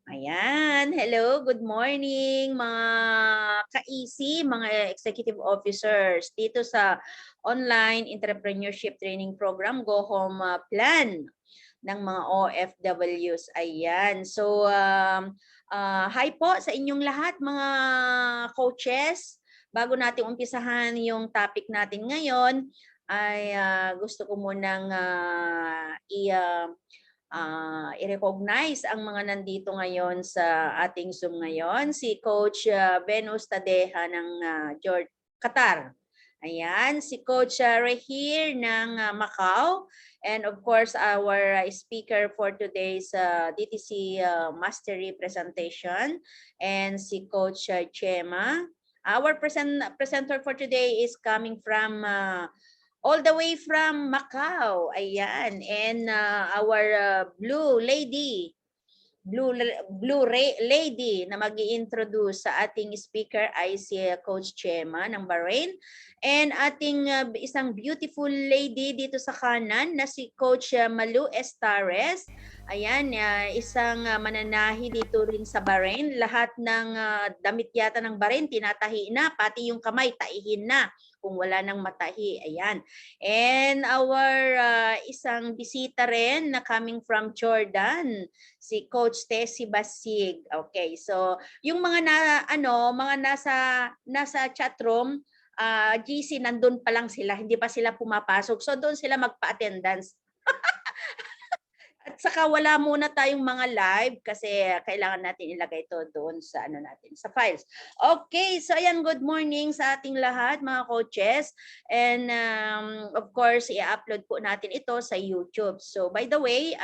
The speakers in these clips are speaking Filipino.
Ayan, hello, good morning mga ka-easy, mga executive officers dito sa online entrepreneurship training program Go Home Plan ng mga OFWs. Ayan, so hi po sa inyong lahat mga coaches. Bago natin umpisahan yung topic natin ngayon, ay gusto ko munang i-recognize ang mga nandito ngayon sa ating Zoom ngayon. Si Coach Ben Ustadeja ng Qatar. Ayan, si Coach Rehir ng Macau. And of course, our speaker for today's DTC Mastery presentation. And si Coach Chema. Our presenter for today is coming from all the way from Macau. Ayan. And our blue lady na mag-i-introduce sa ating speaker ay si Coach Chema ng Bahrain. And ating isang beautiful lady dito sa kanan na si Coach Malu Estares. Ayan, isang mananahi dito rin sa Bahrain. Lahat ng damit yata ng Bahrain tinatahi na, pati yung kamay taihin na kung wala nang matahi. Ayan. And our isang bisita rin na coming from Jordan, si Coach Tessie Basig. Okay, so yung mga mga nasa chat room, GC nandun pa lang sila, hindi pa sila pumapasok. So doon sila magpa-attendance. At saka wala muna tayong mga live kasi kailangan natin ilagay ito doon sa sa files. Okay, so ayan, good morning sa ating lahat mga coaches. And of course, i-upload po natin ito sa YouTube. So by the way,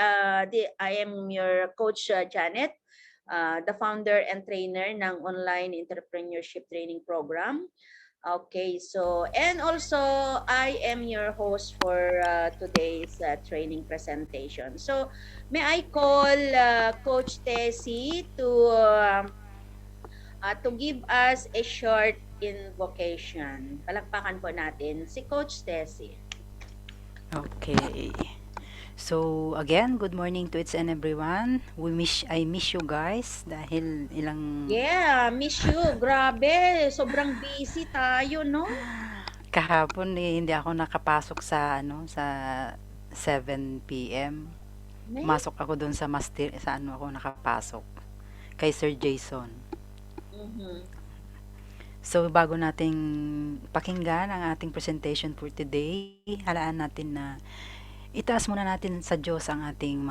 I am your coach Janet, the founder and trainer ng online entrepreneurship training program. Okay, so and also I am your host for today's training presentation. So may I call Coach Tessie to give us a short invocation. Palakpakan po natin si Coach Tessie. Okay. So again, good morning to each and everyone. I miss you guys dahil ilang miss you. Grabe, sobrang busy tayo, no? kahapon hindi ako nakapasok sa sa 7 PM. Pumasok ako doon sa master sa ako nakapasok kay Sir Jason. So bago nating pakinggan ang ating presentation for today, halaan natin na itaas muna natin sa Diyos ang ating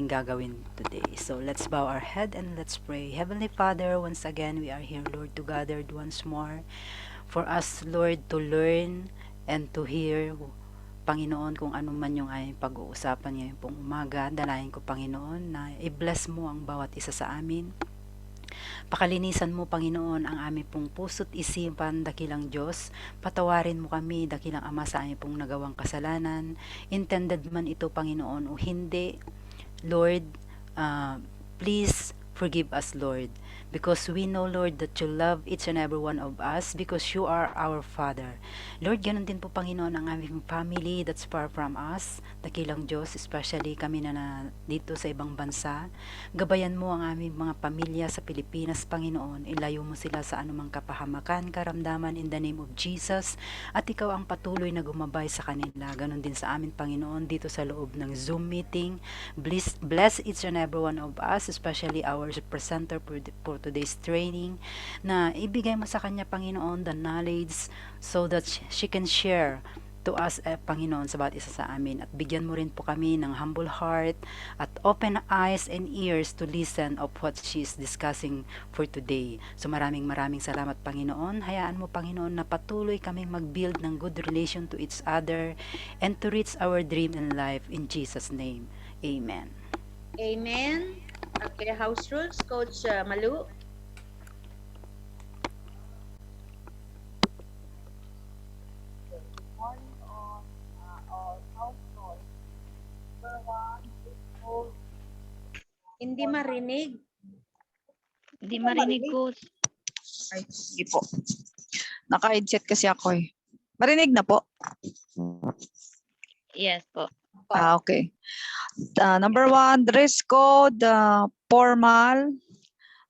gagawin today. So let's bow our head and let's pray. Heavenly Father, once again we are here, Lord, to gathered once more for us, Lord, to learn and to hear, Panginoon, kung ano man yung ay pag-uusapan ngayon pong umaga. Dalayan ko, Panginoon, na i-bless mo ang bawat isa sa amin. Pakalinisan mo, Panginoon, ang aming pong puso't isipan, dakilang Diyos. Patawarin mo kami, dakilang Ama, sa aming pong nagawang kasalanan. Intended man ito, Panginoon, o hindi. Lord, please forgive us, Lord. Because we know, Lord, that you love each and every one of us because you are our Father. Lord, ganun din po, Panginoon, ang aming family that's far from us. Dakilang Diyos, especially kami na dito sa ibang bansa. Gabayan mo ang aming mga pamilya sa Pilipinas, Panginoon. Ilayo mo sila sa anumang kapahamakan, karamdaman in the name of Jesus. At ikaw ang patuloy na gumabay sa kanila. Ganun din sa amin, Panginoon, dito sa loob ng Zoom meeting. Bless each and every one of us, especially our presenter for today's training, na ibigay mo sa kanya, Panginoon, the knowledge so that she can share to us, Panginoon, sa bawat isa sa amin. At bigyan mo rin po kami ng humble heart at open eyes and ears to listen of what she is discussing for today. So maraming salamat, Panginoon. Hayaan mo, Panginoon, na patuloy kaming mag-build ng good relation to each other and to reach our dream in life. In Jesus' name, Amen. Amen. Okay, house rules, Coach Malu. Hindi marinig. Hindi marinig, Coach. Ay, sige po. Naka-headset kasi ako eh. Marinig na po? Yes po. Okay. Number 1, dress code formal.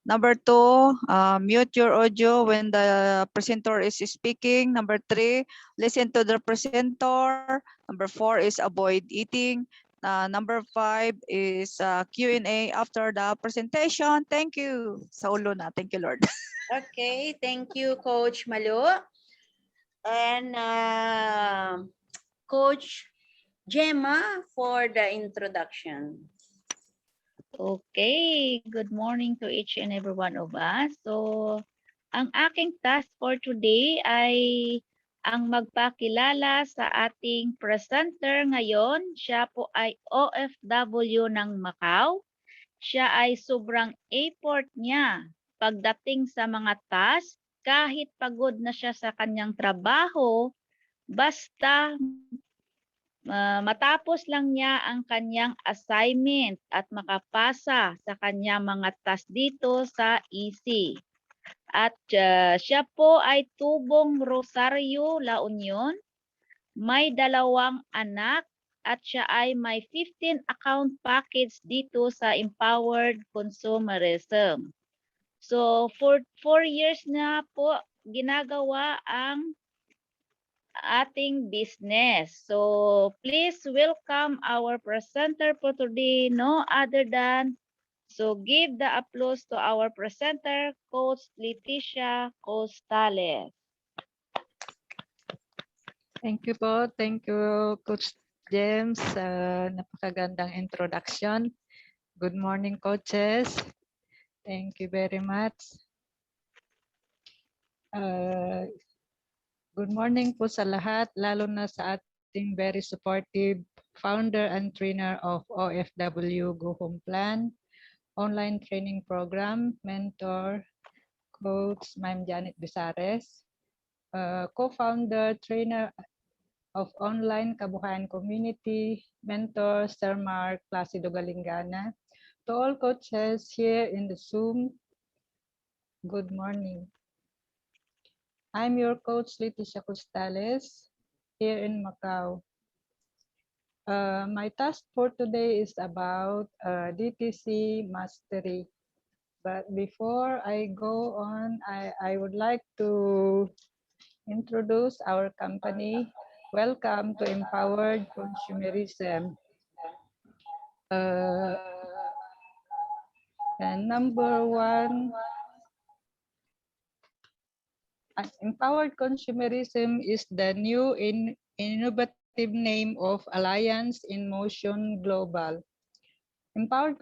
Number 2, mute your audio when the presenter is speaking. Number 3, listen to the presenter. Number 4 is avoid eating. Number 5 is Q&A after the presentation. Thank you. Sa ulo na. Thank you, Lord. Okay, thank you, Coach Malu. And Coach Gemma for the introduction. Okay, good morning to each and every one of us. So, ang aking task for today ay ang magpakilala sa ating presenter ngayon. Siya po ay OFW ng Macau. Siya ay sobrang effort niya pagdating sa mga task. Kahit pagod na siya sa kanyang trabaho, basta matapos lang niya ang kanyang assignment at makapasa sa kanyang mga task dito sa EC. At siya po ay tubong Rosario, La Union. May 2 anak at siya ay may 15 account package dito sa Empowered Consumerism. So for 4 years na po ginagawa ang ating business. So please welcome our presenter for today, no other than, so give the applause to our presenter, Coach Leticia Costales. Thank you po. Thank you, Coach James. Napakagandang introduction. Good morning, coaches. Thank you very much. Good morning po sa lahat, lalo na sa ating very supportive founder and trainer of OFW Go Home Plan, online training program, mentor, Coach Ma'am Janet Bisares, co-founder, trainer of online Kabuhayan Community, mentor, Sir Mark Placido Galingana. To all coaches here in the Zoom, good morning. I'm your coach, Leticia Costales, here in Macau. My task for today is about DTC mastery. But before I go on, I would like to introduce our company. Welcome to Empowered Consumerism. And number 1, Empowered Consumerism is the new innovative name of Alliance in Motion Global. Empowered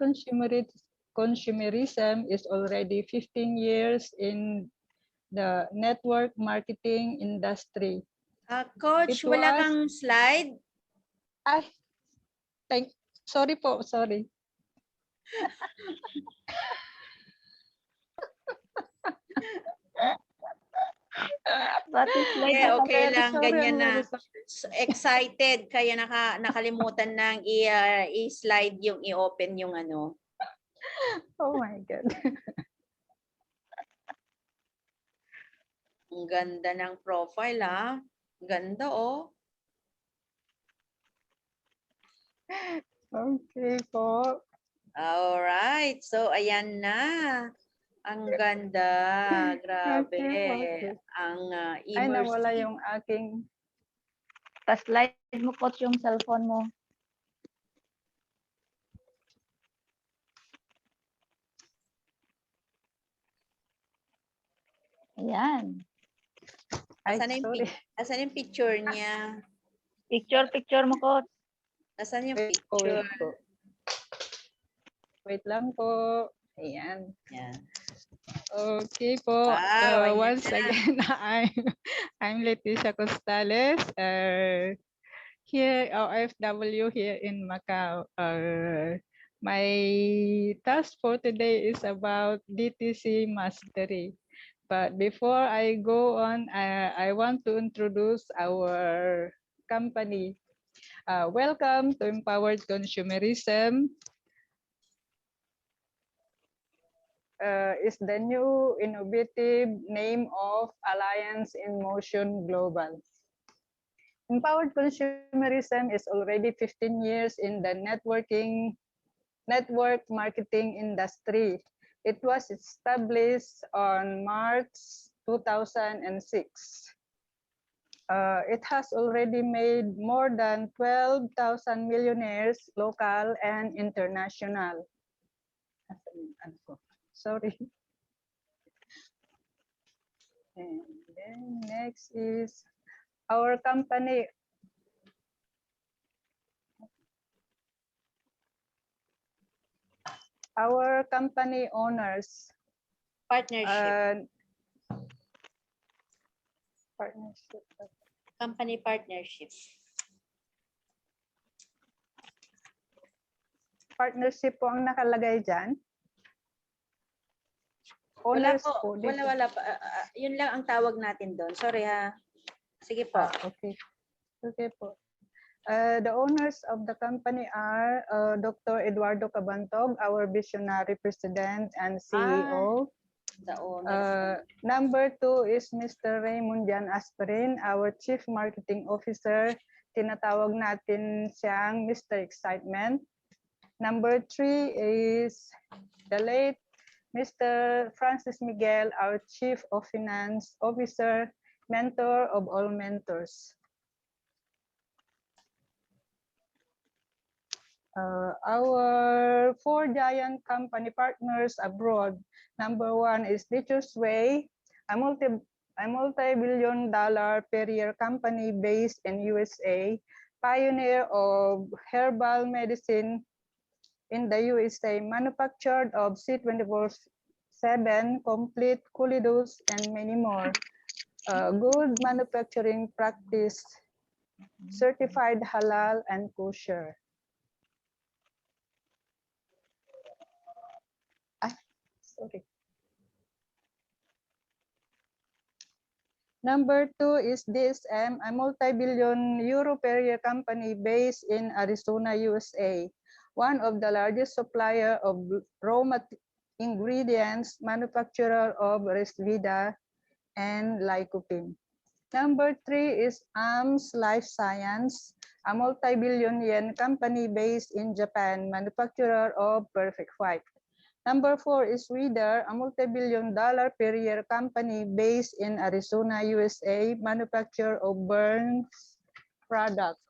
Consumerism is already 15 years in the network marketing industry. Coach, wala kang slide? Ay, sorry po, sorry. Okay lang, Sorry, ganyan na. sorry. Excited, kaya nakalimutan nang i-slide yung i-open yung ano. Oh my God. Ang ganda ng profile, ha? Ganda, oh. Okay po. Alright, so ayan na. Ang ganda, grabe. Okay. Ang Ay, nawala immersive. yung aking... Pa-slide mo, Coach, yung cellphone mo. Ayan. Ay, Asan sorry. yung picture niya? Picture mo, Coach. Asan yung Wait po, picture? wait po. Wait lang po. Ayan. Yan. Okay po. Wow, ayan Once na. again, I'm Leticia Costales. Here, OFW here in Macau. My task for today is about DTC mastery. But before I go on, I want to introduce our company. Welcome to Empowered Consumerism. Is the new innovative name of Alliance in Motion Global. Empowered consumerism is already 15 years in the network marketing industry. It was established on March 2006. It has already made more than 12,000 millionaires, local and international. Sorry. And then next is our company. Our company owners. Partnership. Partnership. Company partnership. Partnership po ang nakalagay dyan. Wala Owners po. po dito. Wala pa. Yun lang ang tawag natin doon. Sorry ha. Sige po. Okay. Okay po. The owners of the company are Dr. Eduardo Cabantog, our visionary president and CEO. The owner. Number 2 is Mr. Raymond Jan Asperin, our chief marketing officer. Tinatawag natin siyang Mr. Excitement. Number 3 is the late Mr. Francis Miguel, our chief of finance officer, mentor of all mentors. Our 4 giant company partners abroad. Number 1 is Nature's Way, a multi-billion-dollar per year company based in USA, pioneer of herbal medicine in the USA, manufactured of C24/7, complete Coolidus, and many more. Good manufacturing practice, certified halal and kosher. Sorry. Number 2 is DSM, a multi-billion euro per year company based in Arizona, USA. One of the largest supplier of raw ingredients, manufacturer of Resvida and Lycopene. Number 3 is AMS Life Science, a multi-billion yen company based in Japan, manufacturer of Perfect White. Number 4 is Reader, a multi-billion-dollar per year company based in Arizona, USA, manufacturer of Burns product.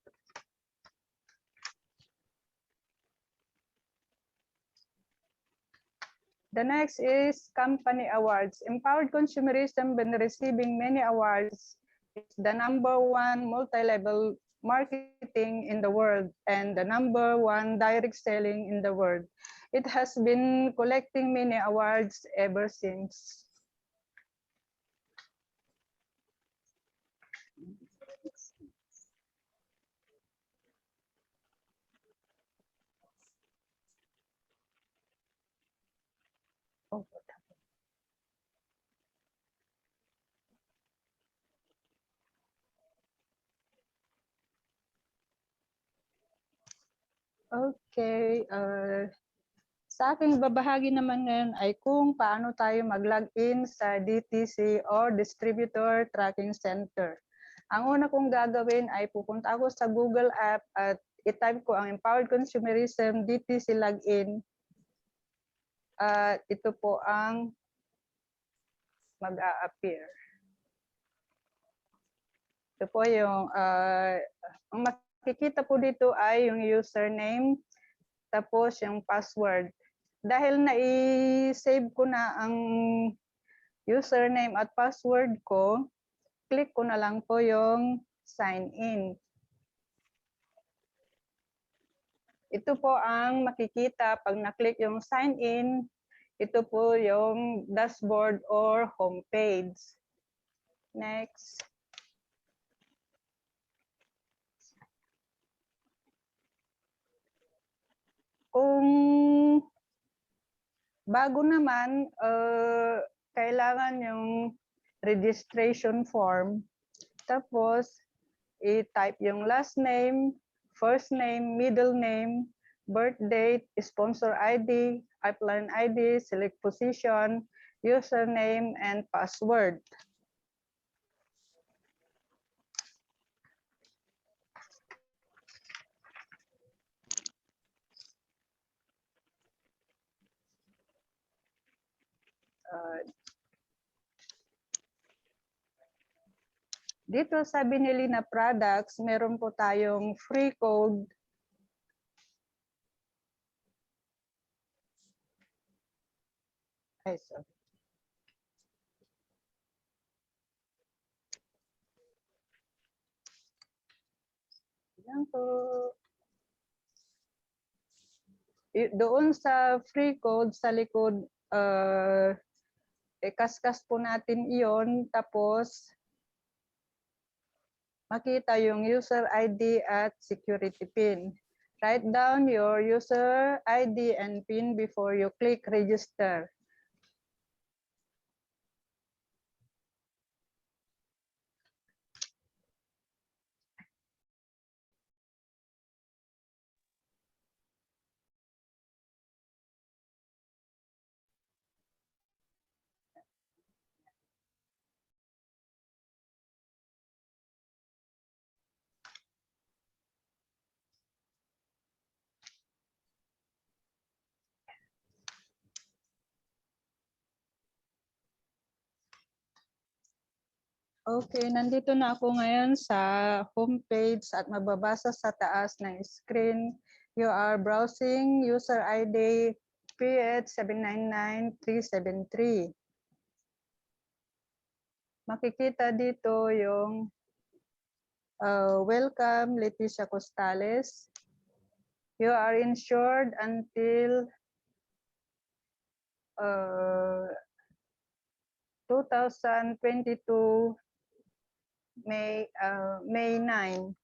The next is company awards. Empowered Consumerism been receiving many awards. It's the #1 multi-level marketing in the world and the #1 direct selling in the world. It has been collecting many awards ever since. Okay, sa aking babahagi naman ngayon ay kung paano tayo mag-login sa DTC or Distributor Tracking Center. Ang una kong gagawin ay pupunta ako sa Google app at i-type ko ang Empowered Consumerism DTC Login. At ito po ang mag-a-appear. Ito po yung, ang makikita po dito ay yung username, tapos yung password. Dahil na-save ko na ang username at password ko, click ko na lang po yung sign in. Ito po ang makikita pag na-click yung sign in, ito po yung dashboard or homepage. Next. Kung bago naman, kailangan yung registration form. Tapos, i-type yung last name, first name, middle name, birth date, sponsor ID, upline ID, select position, username, and password. Dito sa binili na products, meron po tayong free code. Ay, sorry. Yan po. Doon sa free code sa likod, kaskas po natin iyon, tapos makita yung user ID at security PIN. Write down your user ID and PIN before you click register. Okay, nandito na ako ngayon sa homepage at mababasa sa taas ng screen. You are browsing user ID PH799373. Makikita dito yung welcome Leticia Costales. You are insured until 2022 May 9.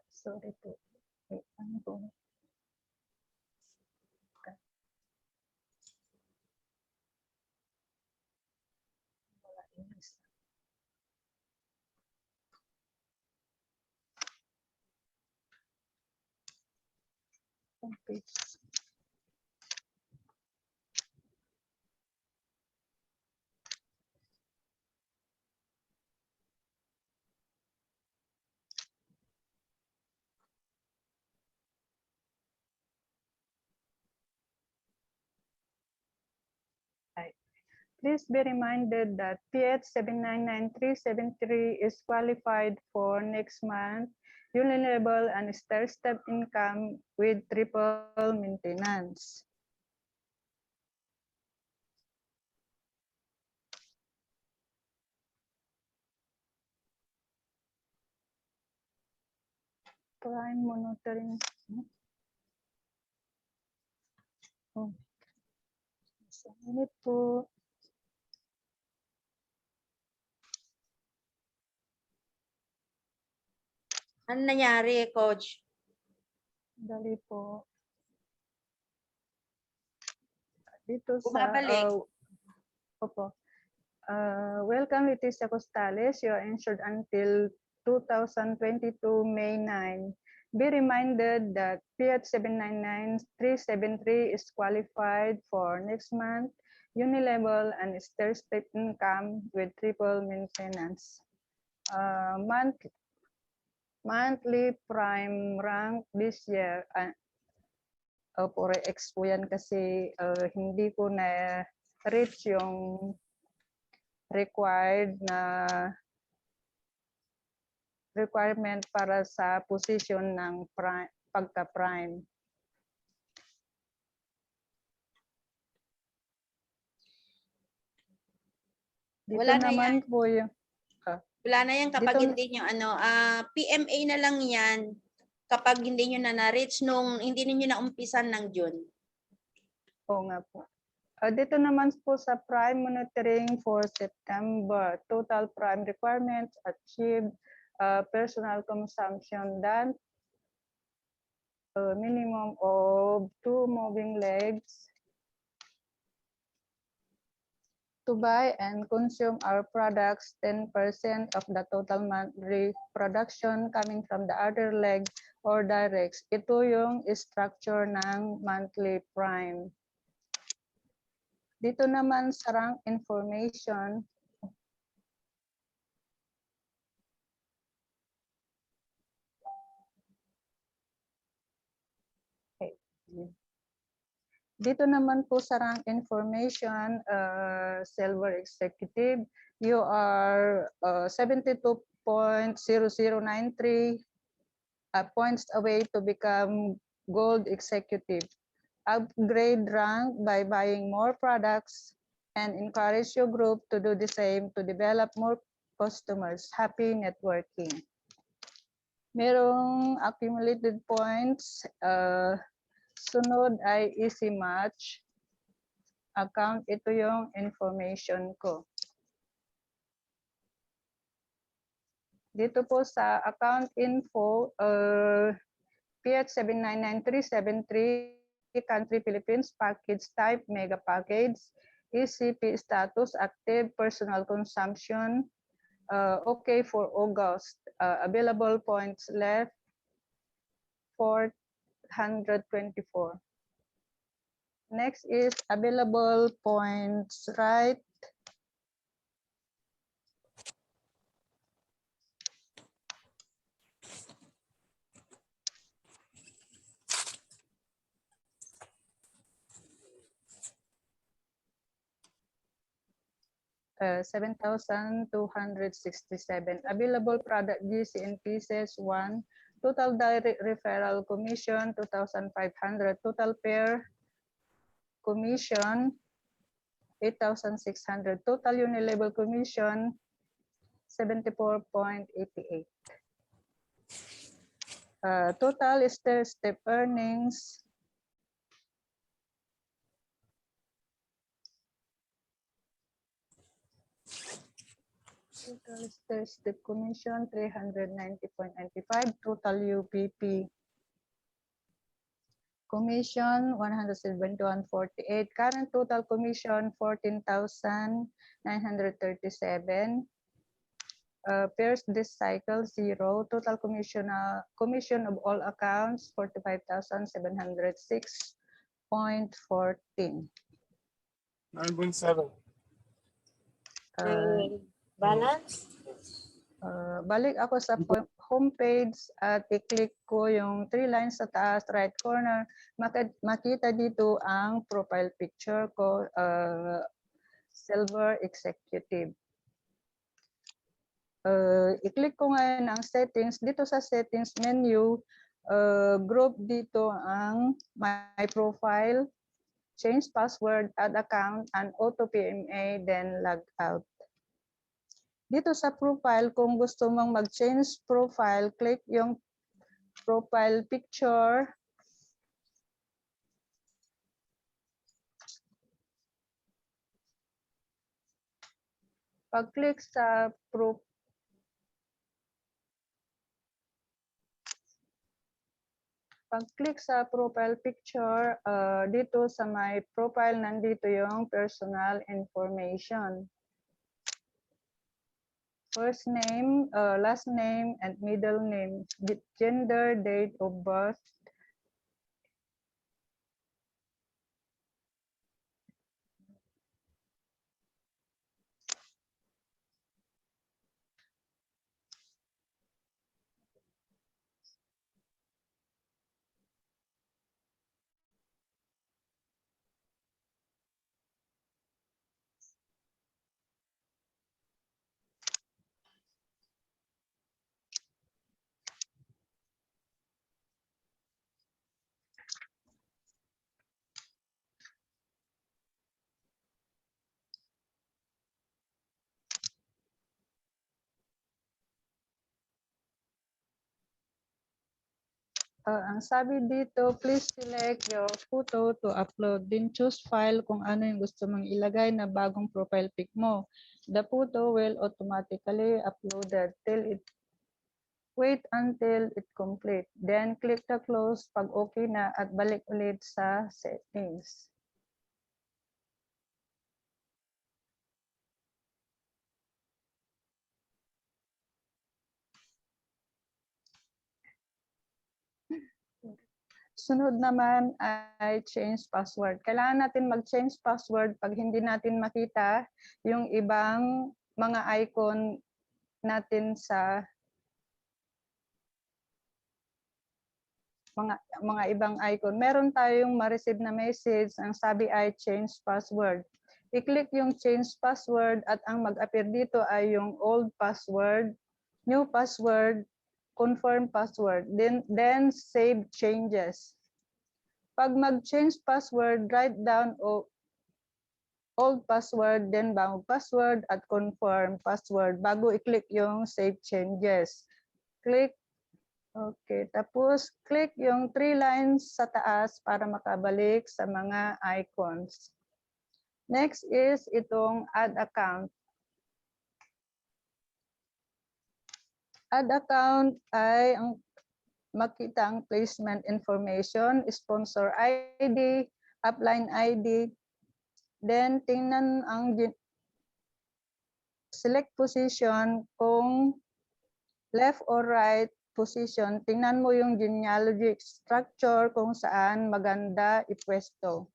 Sorry po. Ano po? Homepage. Please be reminded that PH799373 is qualified for next month unilable and stair-step income with triple maintenance. Prime monitoring. Oh. Isang minute po. Ano nangyari, Coach? Dali po. Dito sa Bumabalik. opo. Welcome Leticia Costales. You are insured until 2022 May 9. Be reminded that PH799373 is qualified for next month unilevel and stair-step income with triple maintenance. Monthly prime rank this year. For X po yan kasi hindi ko na reach yung required na requirement para sa position ng pagka-prime. Dito Wala na naman po yung Wala na yan kapag Dito- hindi nyo PMA na lang yan kapag hindi nyo na na-reach nung hindi niyo na umpisan ng June. Oo nga po. Dito naman po sa prime monitoring for September, total prime requirements achieved, personal consumption done, minimum of 2 moving legs to buy and consume our products, 10% of the total monthly production coming from the other leg or directs. Ito yung structure ng monthly prime. Dito naman sa rank information, Dito naman po sa rank information, silver executive, you are 72.0093 points away to become gold executive. Upgrade rank by buying more products and encourage your group to do the same to develop more customers. Happy networking. Merong accumulated points. Sunod ay easy match account. Ito yung information ko. Dito po sa account info, PH 799373, country Philippines, package type, mega package, ECP status, active, personal consumption, okay for August. Available points left, 424. Next is available points right. Uh, 7,267. Available product GC in pieces 1. Total direct referral commission 2,500. Total pair commission 8,600. Total unilabel commission 74.88. Total stair-step earnings total stair-step commission 390.95. Total UPP commission 171.48. Current total commission 14,937. Pairs this cycle 0. Total commission of all accounts 45,706.14. 9.7. Balance? Balik ako sa homepage at i-click ko yung 3 lines sa taas, right corner. Makita dito ang profile picture ko, Silver Executive. I-click ko ngayon ang settings. Dito sa settings menu, group dito ang my profile, change password, add account, and auto PMA, then log out. Dito sa profile, kung gusto mong mag-change profile, click yung profile picture. Pag-click sa profile picture, dito sa my profile, nandito yung personal information. First name, last name, and middle name, gender, date of birth. Ang sabi dito, please select your photo to upload. Then choose file kung ano yung gusto mong ilagay na bagong profile pic mo. The photo will automatically uploaded wait until it complete. Then click the close pag okay na at balik ulit sa settings. Sunod naman ay change password. Kailangan natin mag-change password pag hindi natin makita yung ibang mga icon natin sa mga ibang icon, meron tayong ma-receive na message, ang sabi ay change password. I-click yung change password at ang mag-appear dito ay yung old password, new password, confirm password, then save changes. Pag mag-change password, write down old password, then bagong password at confirm password bago i-click yung save changes. Click. Okay, tapos click yung 3 lines sa taas para makabalik sa mga icons. Next is itong add account. Add account ay ang makita ang placement information, sponsor ID, upline ID, then tingnan ang select position kung left or right position, tingnan mo yung genealogy structure kung saan maganda ipwesto.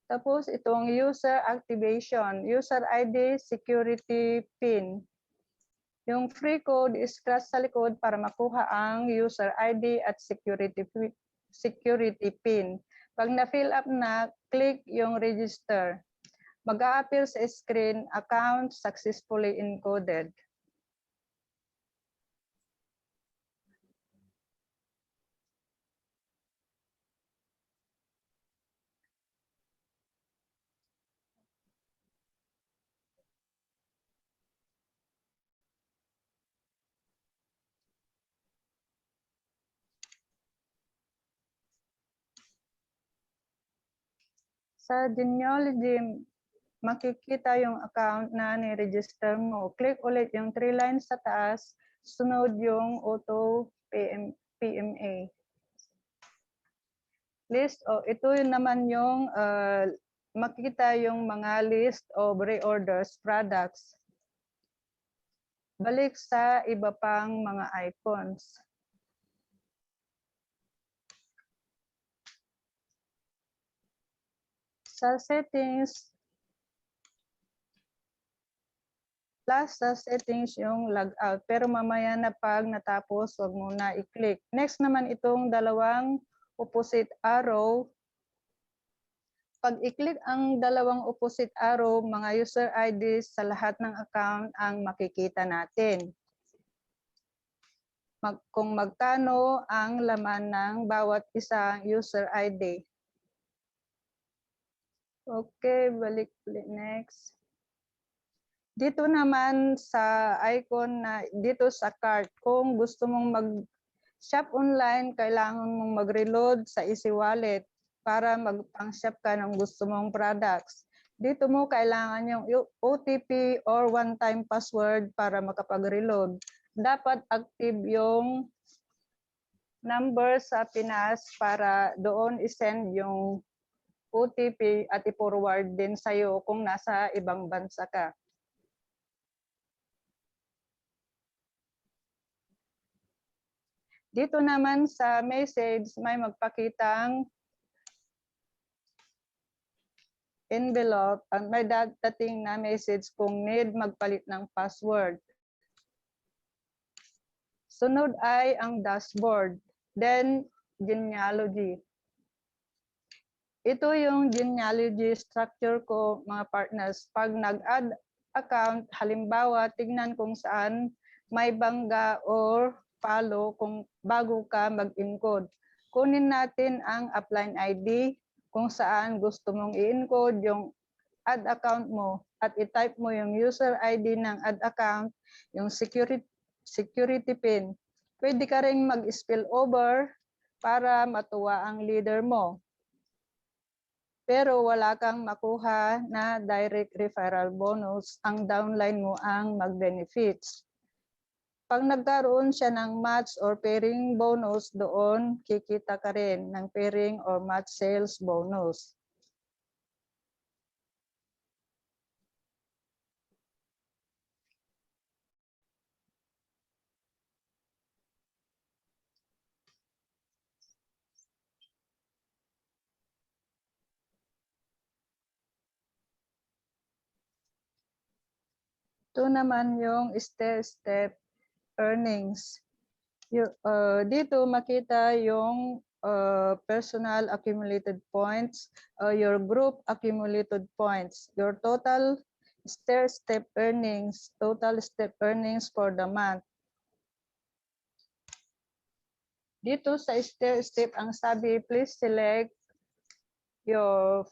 Tapos itong user activation, user ID, security PIN. Yung free code is-scratch sa likod para makuha ang user ID at security PIN. Pag na-fill up na, click yung register. Mag-a-appear sa screen, account successfully encoded. Sa genealogy, makikita yung account na ni-register mo. Click ulit yung 3 lines sa taas, sunod yung auto PMA. List, ito yun naman yung makikita yung mga list of reorders products. Balik sa iba pang mga icons. Sa settings, last sa settings yung logout. Pero mamaya na pag natapos, wag mo na i-click. Next naman itong dalawang opposite arrow. Pag i-click ang dalawang opposite arrow, mga user IDs sa lahat ng account ang makikita natin. Kung magkano ang laman ng bawat isang user ID. Okay, balik ulit next. Dito naman sa icon na dito sa cart, kung gusto mong mag-shop online, kailangan mong mag-reload sa Easy Wallet para mag-pang-shop ka ng gusto mong products. Dito mo kailangan yung OTP or one-time password para makapag-reload. Dapat active yung number sa Pinas para doon isend yung OTP at i-forward din sa'yo kung nasa ibang bansa ka. Dito naman sa message, may magpakitang envelope at may dating na message kung need magpalit ng password. Sunod ay ang dashboard, then genealogy. Ito yung genealogy structure ko, mga partners. Pag nag-add account, halimbawa, tignan kung saan may bangga or follow kung bago ka mag-encode. Kunin natin ang upline ID kung saan gusto mong i-encode yung add account mo at i-type mo yung user ID ng add account, yung security PIN. Pwede ka rin mag-spill over para matuwa ang leader mo. Pero wala kang makuha na direct referral bonus, ang downline mo ang mag-benefits. Pag nagkaroon siya ng match or pairing bonus, doon kikita ka rin ng pairing or match sales bonus. Ito naman yung stair-step earnings. Dito makita yung personal accumulated points, your group accumulated points, your total stair-step earnings, total step earnings for the month. Dito sa stair-step, ang sabi, please select your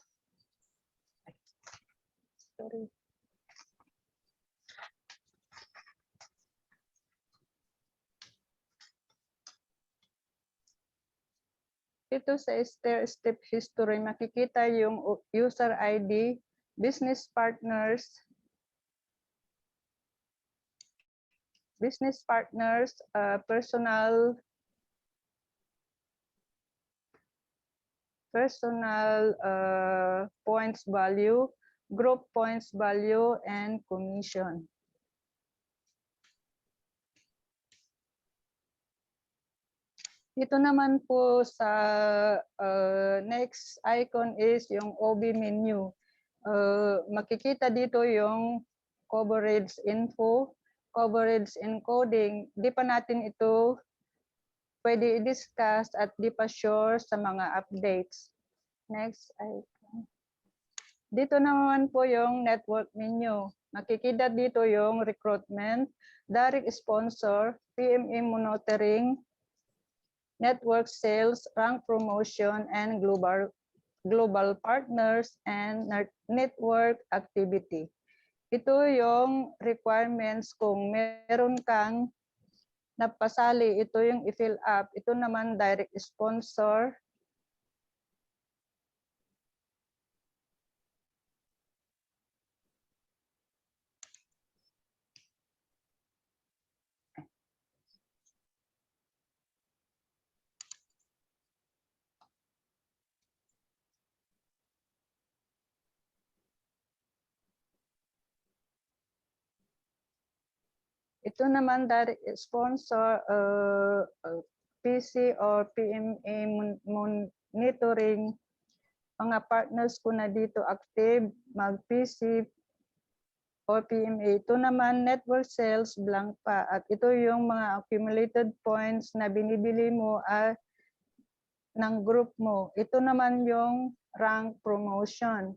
Dito sa stair-step history, makikita yung user ID, business partners, personal points value, group points value, and commission. Dito naman po sa next icon is yung OB menu. Makikita dito yung coverage info, coverage encoding. Di pa natin ito pwede i-discuss at di pa sure sa mga updates. Next icon. Dito naman po yung network menu. Makikita dito yung recruitment, direct sponsor, PME monitoring, network sales, rank promotion, and global partners and network activity. Ito yung requirements kung meron kang napasali, ito yung i-fill up. Ito naman direct sponsor. Ito naman direct sponsor, PC or PMA monitoring. Mga partners ko na dito active, mag-PC or PMA. Ito naman network sales, blank pa. At ito yung mga accumulated points na binibili mo ng group mo. Ito naman yung rank promotion.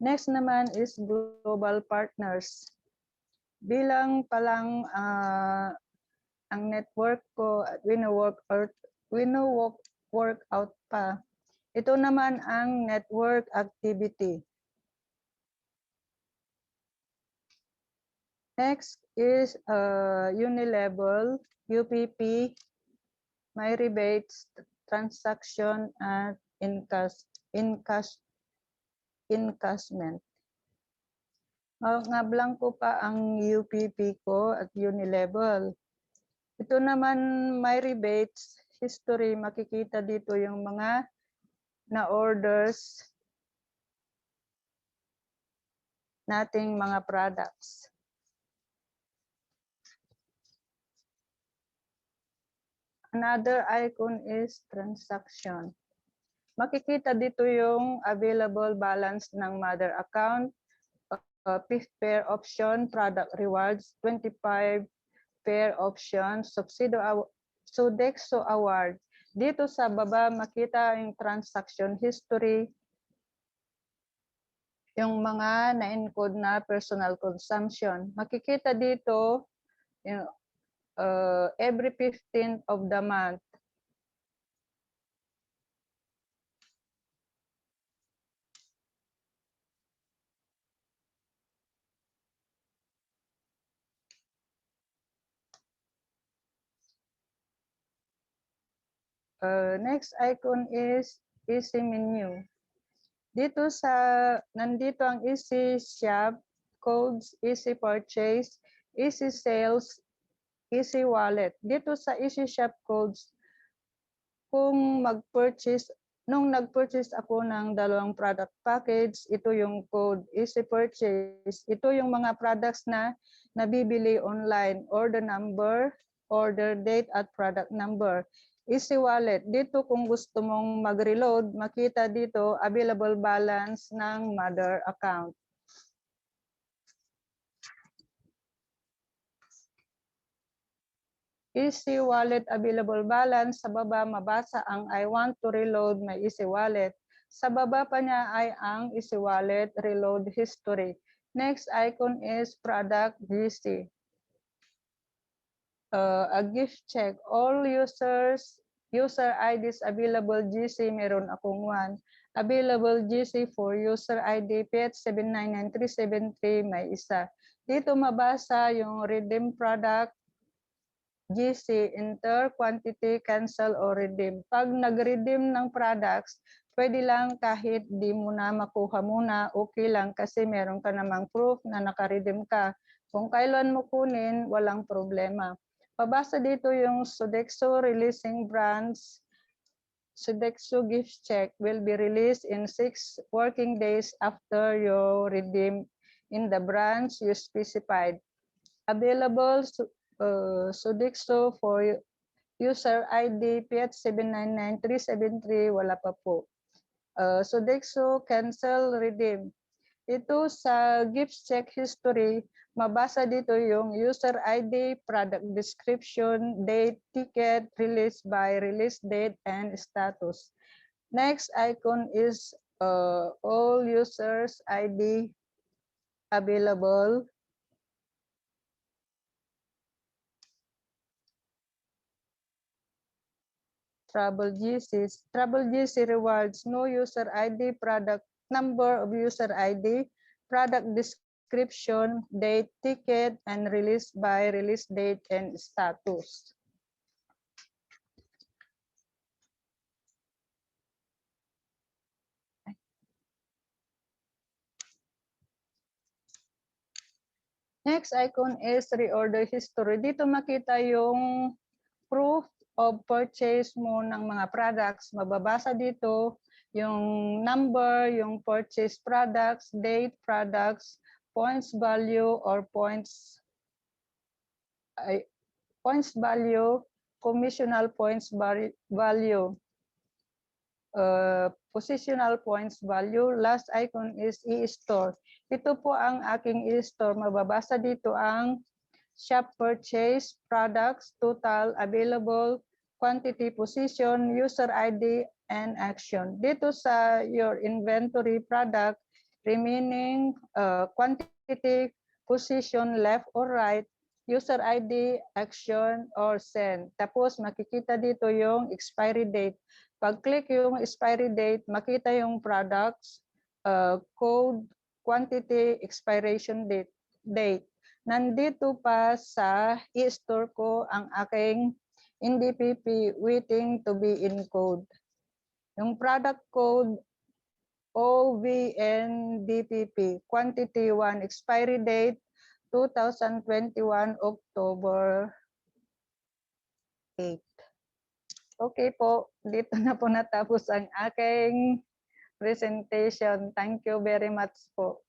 Next naman is global partners. Bilang palang ang network ko at work out pa. Ito naman ang network activity. Next is Unilevel, UPP, my rebates, transaction, at encashment. Nga blanco pa ang UPP ko at Unilevel. Ito naman my rebates history, makikita dito yung mga na orders nating mga products. Another icon is transaction. Makikita dito yung available balance ng mother account, fifth pair option, product rewards, 25 pair options, Sodexo award. Dito sa baba makita yung transaction history, yung mga na-encode na personal consumption. Makikita dito yung every 15th of the month. Next icon is easy menu. Nandito ang easy shop, codes, easy purchase, easy sales, easy wallet. Dito sa easy shop codes, kung nung nag-purchase ako ng 2 product package, ito yung code, easy purchase. Ito yung mga products na nabibili online, order number, order date, at product number. Easy Wallet. Dito kung gusto mong mag-reload, makita dito available balance ng mother account. Easy Wallet available balance. Sa baba mabasa ang I want to reload my Easy Wallet. Sa baba pa niya ay ang Easy Wallet reload history. Next icon is product GC. A gift check. All user IDs available GC, meron akong 1. Available GC for user ID PH799373, may isa. Dito mabasa yung redeem product GC, enter quantity, cancel o redeem. Pag nag-redeem ng products, pwede lang kahit di mo na makuha muna, okay lang kasi meron ka namang proof na naka-redeem ka. Kung kailan mo kunin, walang problema. Pabasa dito yung Sodexo releasing brands. Sodexo gift check will be released in 6 working days after you redeem in the branch you specified. Available Sodexo for user ID PH799373, wala pa po. Sodexo cancel redeem. Ito sa gift check history, mabasa dito yung user ID, product description, date, ticket, release by, release date, and status. Next icon is all users ID available. Trouble GC rewards no user ID, product number of user ID, product description, date, ticket, and release by, release date, and status. Next icon is reorder history. Dito makita yung proof of purchase mo ng mga products. Mababasa dito yung number, yung purchase products, date products, points value or points value, commissional points value, positional points value. Last icon is e-store. Ito po ang aking e-store. Mababasa dito ang shop purchase, products, total, available, quantity, position, user ID, and action. Dito sa your inventory product, remaining quantity, position, left or right, user ID, action, or send. Tapos makikita dito yung expiry date. Pag-click yung expiry date, makita yung products, code, quantity, expiration date. Nandito pa sa e-store ko ang aking NDPP waiting to be in code. Yung product code OVNDPP, quantity 1, expiry date 2021 October 8. Okay po, dito na po natapos ang aking presentation. Thank you very much po.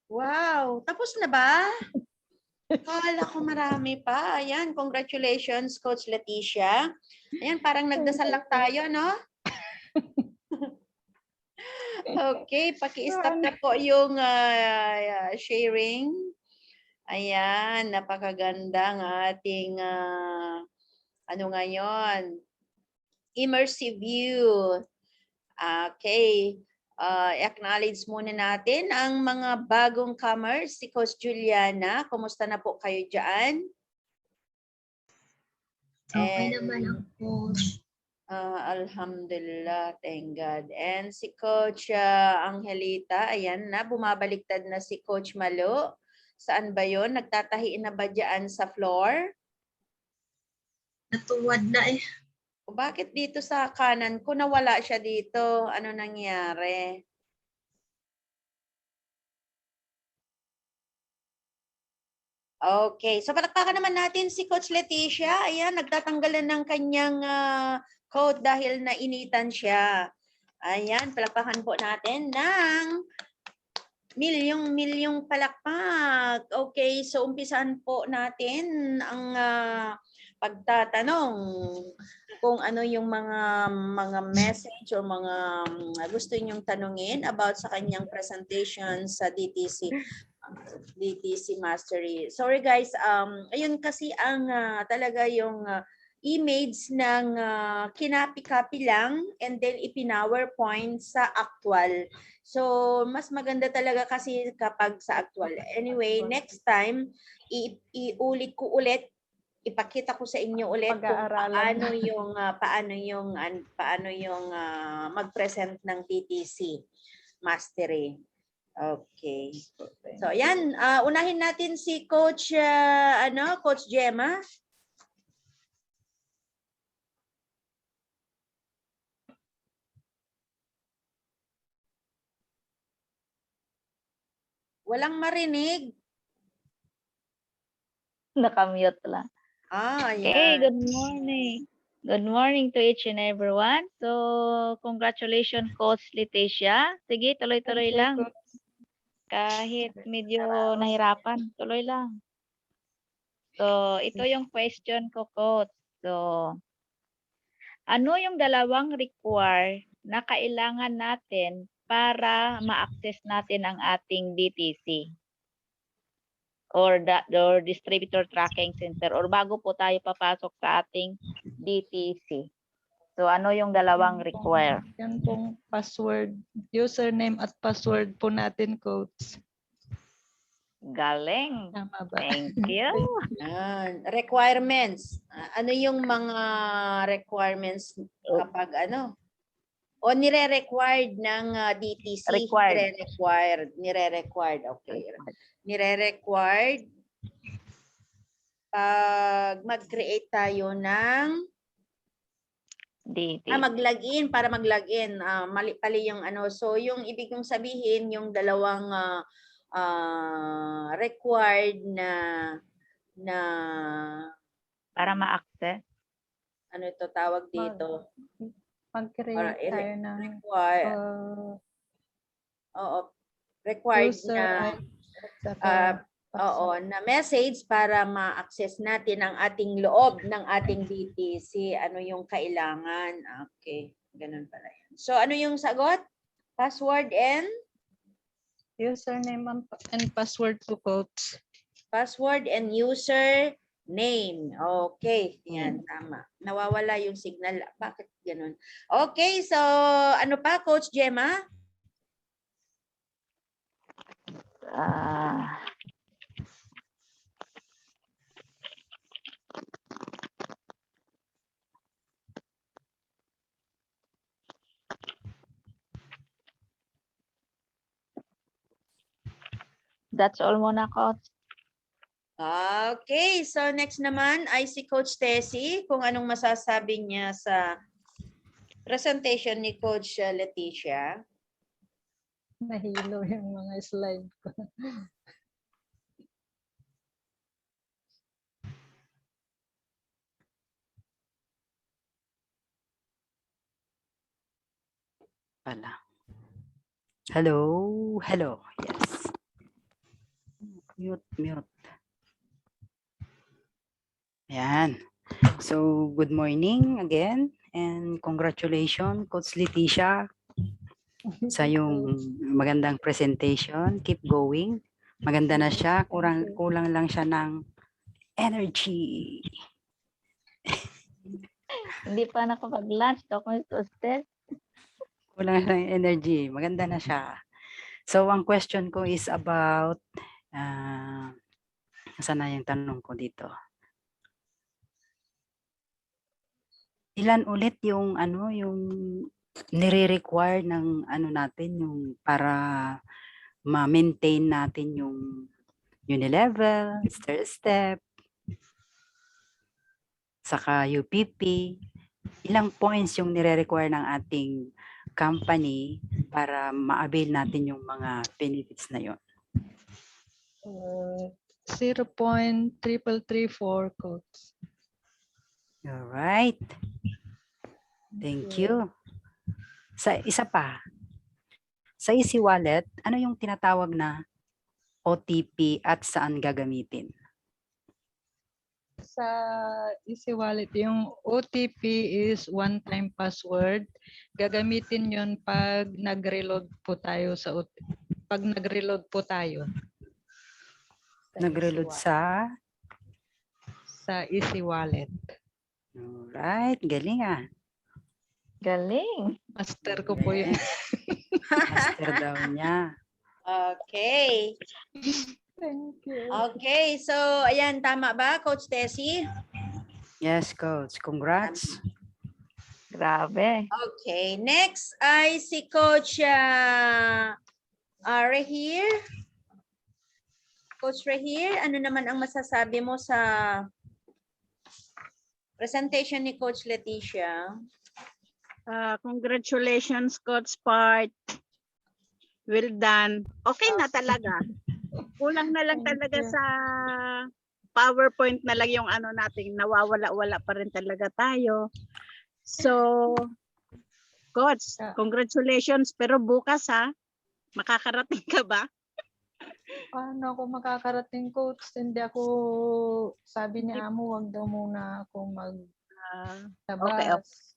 Wow, tapos na ba? Akala ko marami pa. Ayan, congratulations, Coach Leticia. Ayan, parang nagdasal lang tayo, no? Okay, paki-stop na po yung sharing. Ayan, napakagandang ating ano ngayon, immersive view. Okay. Acknowledge muna natin ang mga bagong comers, si Coach Juliana. Kumusta na po kayo dyan? Okay naman ang Coach. Alhamdulillah, thank God. And si Coach Angelita, ayan na, bumabaliktad na si Coach Malo. Saan ba yon? Nagtatahi na ba dyan sa floor? Natuwad na eh. O bakit dito sa kanan ko nawala siya dito? Ano nangyari? Okay, so palakpakan naman natin si Coach Leticia. Ayan, nagtatanggalan ng kanyang coat dahil nainitan siya. Ayan, palakpakan po natin ng Milyong palakpak. Okay, so umpisahan po natin ang pagtatanong kung ano yung mga message o mga gusto ninyong tanungin about sa kanyang presentation sa DTC Mastery. Sorry guys, ayun kasi ang talaga yung image ng kinapi-copy lang and then ipinowerpoint sa actual. So, mas maganda talaga kasi kapag sa actual. Anyway, next time, iulit ko ulit, ipakita ko sa inyo ulit kung paano yung mag-present ng TTC Mastery. Okay. So, yan. Unahin natin si Coach, Coach Gemma. Walang marinig. Nakamute lang. Ayan. Okay, good morning. Good morning to each and everyone. So, congratulations, Coach Leticia. Sige, tuloy-tuloy lang. Kahit medyo nahirapan, tuloy lang. So, ito yung question ko, Coach. So, ano yung dalawang require na kailangan natin para ma-access natin ang ating DTC? Or distributor tracking center, or bago po tayo papasok sa ating DTC. So ano yung dalawang require? Yan pong password, username at password po natin, Coach. Galing. Tama ba? Thank you. Requirements. Ano yung mga requirements kapag o nire-required ng DTC? Required. Nire-required. Okay. Nire-required pag mag-create tayo ng DTC. mag-login, para mag-login. Mali yung So yung ibig kong sabihin, yung dalawang required na Para ma-access. ano ito tawag dito? Mag-create tayo ng Required. Required user na message para ma-access natin ang ating loob ng ating DTC. Ano yung kailangan? Okay, ganun pala yan. So ano yung sagot? Password and? username and password po, Coach. Password and user name. Okay, yan, tama. Nawawala yung signal. Bakit ganun? Okay, so ano pa, Coach Gemma? That's all muna, Coach. Okay, so next naman ay si Coach Tessie, kung anong masasabi niya sa presentation ni Coach Leticia. Nahilo yung mga slide ko. Hello. Yes. Mute. Ayan. So, good morning again and congratulations, Coach Leticia, sa yung magandang presentation. Keep going. Maganda na siya. Kulang lang siya ng energy. Hindi pa nakapag-lunch. Kulang lang ng energy. Maganda na siya. So, ang question ko is about, saan na yung tanong ko dito? Ilan ulit yung yung nire-require ng natin yung para ma-maintain natin yung unilevel, stair-step, saka UPP. Ilang points yung nire-require ng ating company para ma-avail natin yung mga benefits na yon? 0.3334, Coach. All right. Thank you. Sa isa pa. sa Easy Wallet, ano yung tinatawag na OTP at saan gagamitin? Sa Easy Wallet, yung OTP is one-time password. Gagamitin yon pag nag-reload po tayo pag nag-reload po tayo. Nag-reload sa Easy Wallet. Alright, galing ah. Galing. Master ko po yun. Master daw niya. Okay. Thank you. Okay, so ayan, tama ba, Coach Tessie? Yes, Coach. Congrats. Grabe. Okay, next ay si Coach Rahir. Coach Rahir, ano naman ang masasabi mo sa presentation ni Coach Leticia? Congratulations, Coach Part. Well done. Okay na talaga. Kulang na lang Thank talaga you. sa PowerPoint na lang yung ano natin. Nawawala-wala pa rin talaga tayo. So, Coach, congratulations. Pero bukas ha, makakarating ka ba? Paano ako makakarating, Coach? Hindi ako, sabi ni Amo, wag daw muna ako Okay. magtabas.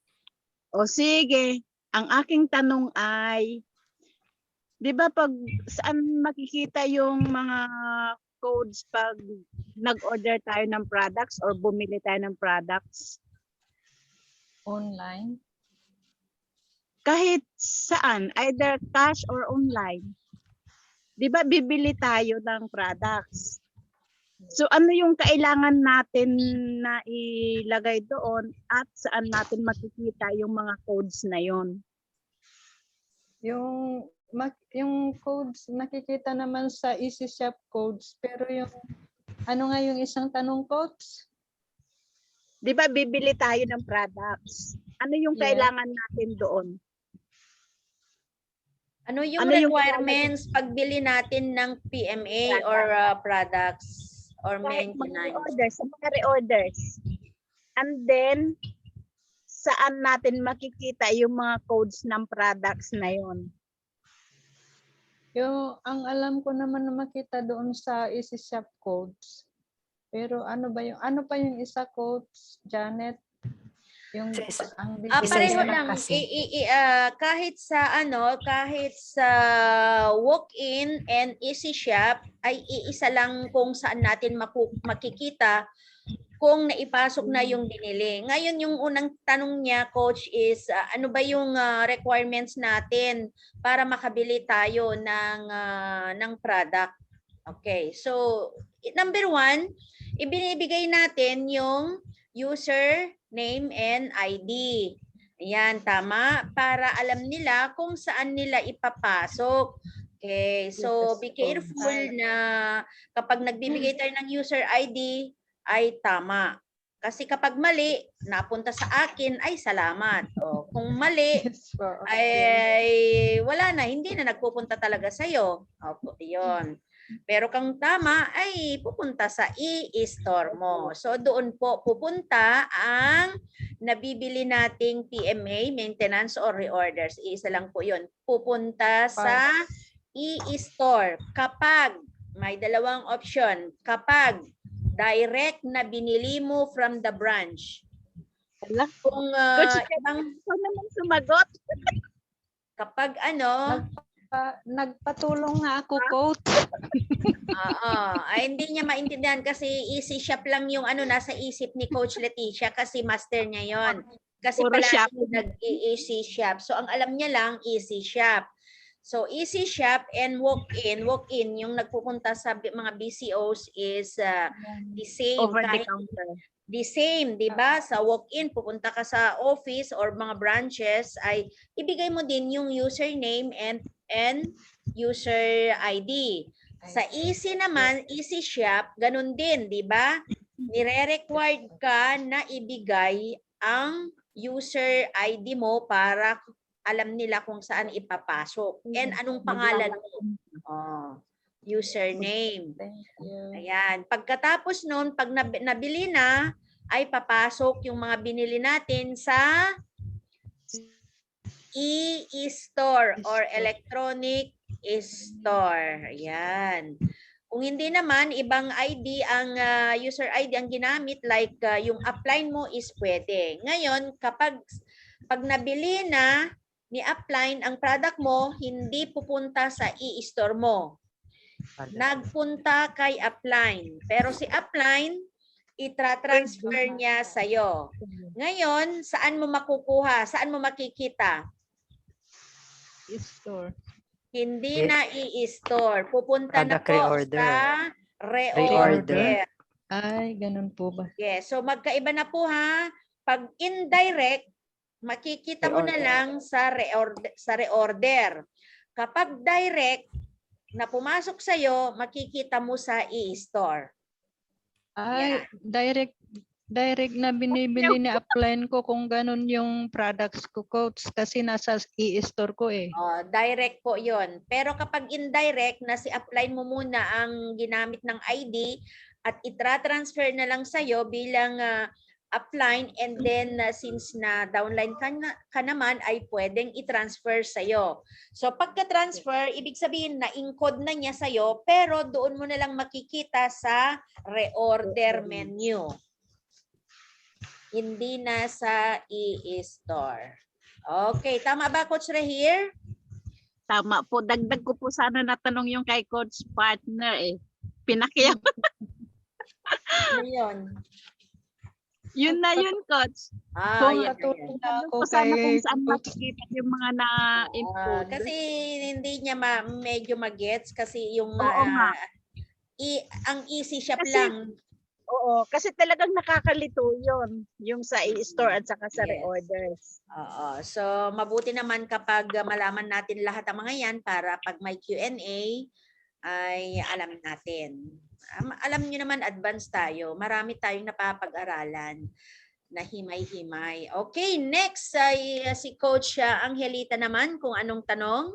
O sige, ang aking tanong ay, di ba pag saan makikita yung mga codes pag nag-order tayo ng products or bumili tayo ng products? Online. Kahit saan, either cash or online. Di ba bibili tayo ng products? So ano yung kailangan natin na ilagay doon at saan natin makikita yung mga codes na yon? Yung codes, nakikita naman sa Easy Shop codes. Pero yung, ano nga yung isang tanong, Coach? Di ba bibili tayo ng products? Ano yung Yeah. kailangan natin doon? Ano yung Ano yung requirements pagbili natin ng PMA or products or Kahit mga maintenance? reorders, sa mga reorders. And then, saan natin makikita yung mga codes ng products na yon? Ang alam ko naman na makita doon sa Easy Shop codes. Pero ano pa yung isa, Coach Janet? Yung ang Pareho Isa-isa lang kasi. kahit sa walk-in and Easy Shop ay iisa lang kung saan natin makikita kung naipasok na yung binili. Ngayon yung unang tanong niya, Coach, is ano ba yung requirements natin para makabili tayo ng product? Okay, so number 1, ibinibigay natin yung user name and ID. Ayan, tama. Para alam nila kung saan nila ipapasok. Okay, so be careful na kapag nagbibigay tayo ng user ID ay tama. Kasi kapag mali, napunta sa akin, ay salamat. O, kung mali, ay wala na, hindi na nagpupunta talaga sa'yo. Opo, yun. Pero kung tama, ay pupunta sa i-store mo. So doon po pupunta ang nabibili nating PMA, maintenance or reorders. Isa lang po yun. Pupunta sa i-store. Kapag, may dalawang option. Kapag direct na binili mo from the branch. Wala. Kung Coach, ibang, ikaw naman sumagot. kapag ano, Nagpatulong nga ako, Coach. ay hindi niya maintindihan kasi Easy Shop lang yung ano nasa isip ni Coach Leticia kasi master niya yon. Kasi Puro pala shop. nag-Easy Shop. So ang alam niya lang Easy Shop. So Easy Shop and walk-in yung nagpupunta sa mga BCOs is the same. Over the Kahit counter. the same, 'di ba? Sa walk-in pupunta ka sa office or mga branches ay ibigay mo din yung username and user ID. Sa Easy naman, Easy Shop, ganun din, 'di ba? Nire-required ka na ibigay ang user ID mo para alam nila kung saan ipapasok and anong pangalan mo. Username. Thank you. Ayan. Pagkatapos nun, pag nabili na, ay papasok yung mga binili natin sa e-store or electronic store. Yan. Kung hindi naman, ibang ID ang user ID ang ginamit, like yung upline mo is pwede. Ngayon, pag nabili na ni upline ang product mo, hindi pupunta sa e-store mo. Nagpunta kay upline. Pero si upline, itra-transfer niya sa'yo. Ngayon, saan mo makukuha? Saan mo makikita? Store. Hindi na i-store. Pupunta na Product po reorder. sa Reorder. reorder. Ay, ganun po ba? Yes. So magkaiba na po ha. Pag indirect, makikita mo na Reorder. lang sa reorder. Kapag direct na pumasok sa'yo, makikita mo sa e-store. Ay, direct na binibili ni upline ko kung ganun yung products ko, coach, kasi nasa e-store ko eh. Direct po yon. Pero kapag indirect, na si upline mo muna ang ginamit ng ID at itra-transfer na lang sa'yo bilang upline, and then since na downline ka naman, ay pwedeng i-transfer sa'yo. So pagka-transfer, ibig sabihin na encode na niya sa'yo, pero doon mo na lang makikita sa reorder menu. Hindi na sa e-store. Okay, tama ba, Coach Rahir? Tama po. Dagdag ko po sana natanong yung kay coach partner eh. Pinakiyak. Ano yun? Yun na yun, coach. Ayan, ayan. Katulong na ako Kung sana kung kay saan coach. makikita yung mga na-import. Kasi hindi niya medyo magets kasi yung Oo nga. ang easy shop Kasi- lang. Oo, kasi talagang nakakalito yun. Yung sa e-store at saka sa Yes. reorders. Oo. So mabuti naman kapag malaman natin lahat ang mga yan para pag may Q&A ay alam natin. Alam niyo naman, advance tayo. Marami tayong napapag-aralan na himay-himay. Okay, next ay si Coach Angelita naman kung anong tanong.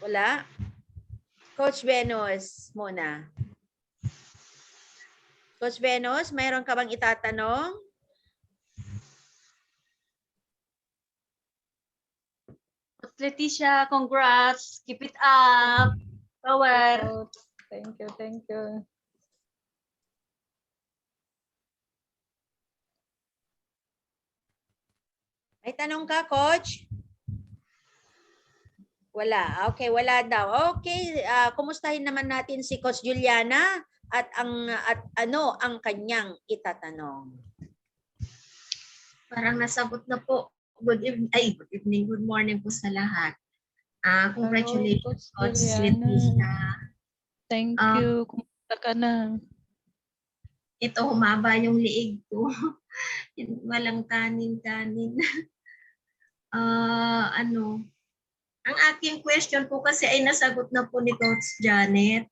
Wala? Coach Venus muna. Coach Venus, mayroon ka bang itatanong? Leticia, congrats. Keep it up. Power. Coach. Thank you, thank you. May tanong ka, Coach? Wala. Okay, wala daw. Okay, kumustahin naman natin si Coach Juliana at ano ang kanyang itatanong. Parang nasagot na po. Good evening, good morning po sa lahat. Congratulations, Hello, Coach Juliana. Leticia. Thank Um, you. Kumusta ka na? Ito, humaba yung liig ko. Walang kanin-kanin. Ang aking question po kasi ay nasagot na po ni Coach Janet.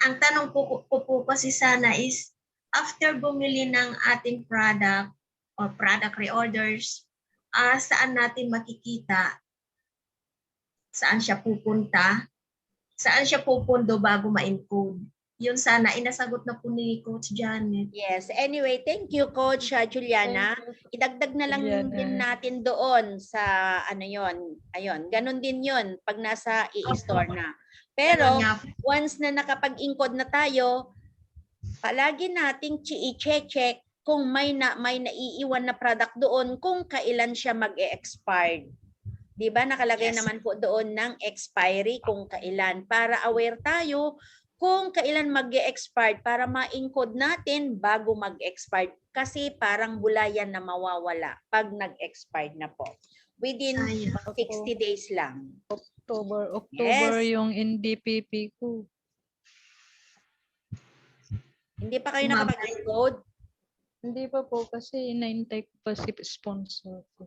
Ang tanong ko po kasi sana is, after bumili ng ating product or product reorders, saan natin makikita? Saan siya pupunta? Saan siya pupundo bago ma-encode? Yun sana, inasagot na po ni Coach Janet. Yes. Anyway, thank you, Coach Juliana. Thank you. Idagdag na lang Juliana. din natin doon sa ano yon. Ayun, ganun din yon pag nasa e-store na. Pero Ano nga, once na nakapag-encode na tayo, palagi nating i-check kung may naiiwan na product doon kung kailan siya mag-e-expired. 'Di ba? Nakalagay Yes. naman po doon ng expiry kung kailan para aware tayo kung kailan mag-e-expired para ma-encode natin bago mag-expired kasi parang bulayan na mawawala pag nag-expired na po. Within sayang. 60 days lang. October Yes. yung NDPP ko. Hindi pa kayo Ma'am. nakapag-encode? Hindi pa po kasi inaintay ko pa si sponsor ko.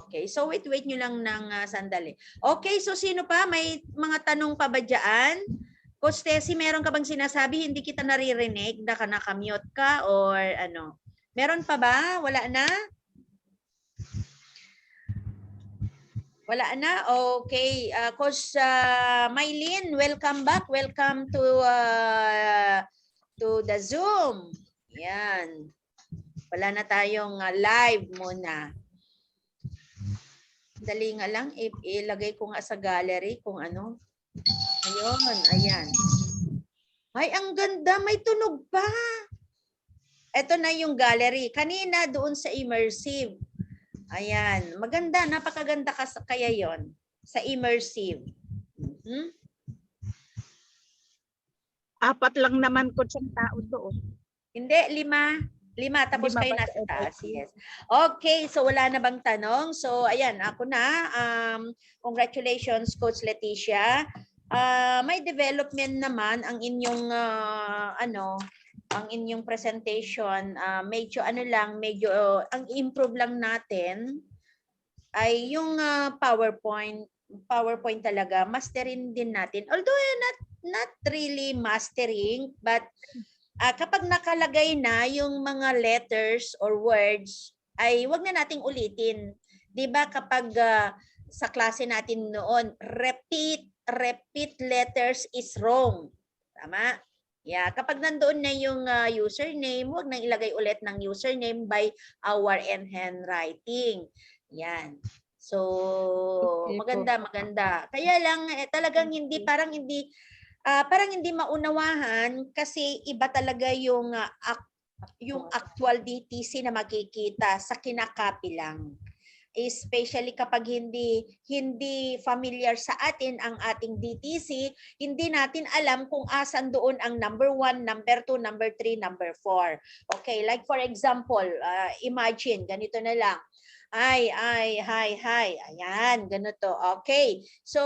Okay. So wait nyo lang ng sandali. Okay, so sino pa? May mga tanong pa ba dyan? Coach Tessie, meron ka bang sinasabi? Hindi kita naririnig. Nakamute ka or ano? Meron pa ba? Wala na? Wala na? Okay. Coach Mylene, welcome back. Welcome to the Zoom. Yan. Wala na tayong live muna. Dali nga lang, ilagay ko nga sa gallery kung ano. Ayun, ayan. Ay, ang ganda, may tunog pa. Ito na yung gallery. Kanina doon sa immersive. Ayan, maganda, napakaganda kaya yon sa immersive. Apat lang naman ko siyang tao doon. Hindi, 5. Tapos 5 kayo ba nasa sa taas. FIT? Yes. Okay, so wala na bang tanong? So, ayan, ako na. Congratulations, Coach Leticia. May development naman ang inyong ang inyong presentation. Medyo ang improve lang natin ay yung PowerPoint talaga. Masterin din natin. Although not really mastering, but kapag nakalagay na yung mga letters or words, ay wag na nating ulitin. 'Di ba kapag sa klase natin noon, repeat letters is wrong. Tama? Yeah, kapag nandoon na yung username, wag nang ilagay ulit ng username by our and handwriting. Yan. So, Okay po. maganda. Kaya lang talagang parang hindi maunawahan kasi iba talaga yung actual DTC na makikita sa kinakapi lang. Especially kapag hindi familiar sa atin ang ating DTC, hindi natin alam kung asan doon ang number 1, number 2, number 3, number 4. Okay, like for example, imagine, ganito na lang. Hi. Ayan, ganito. Okay. So,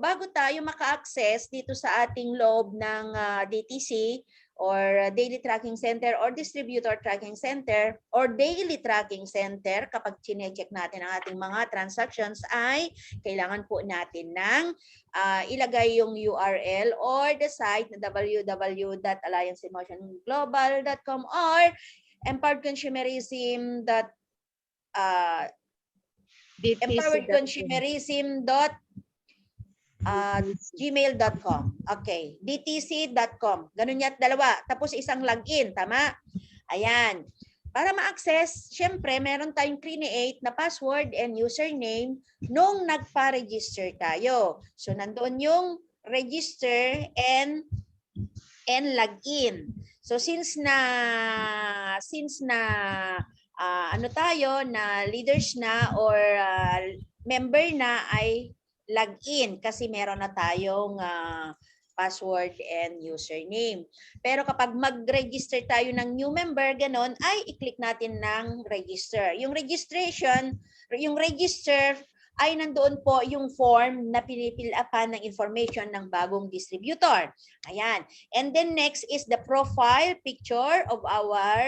bago tayo maka-access dito sa ating loob ng DTC or Daily Tracking Center or Distributor Tracking Center or Daily Tracking Center, kapag chine-check natin ang ating mga transactions, ay kailangan po natin ng ilagay yung URL or the site na www.allianceemotionglobal.com or empoweredconsumerism.gmail.com. Okay, dtc.com. Ganun yan, dalawa. Tapos isang login, tama? Ayan. Para ma-access, syempre, meron tayong create na password and username nung nagpa-register tayo. So, nandoon yung register and login. So, since na tayo na leaders na or member na, ay login kasi meron na tayong password and username. Pero kapag mag-register tayo ng new member, ganon, ay i-click natin ng register. Yung register ay nandoon po yung form na pinipilapan ng information ng bagong distributor. Ayan. And then next is the profile picture of our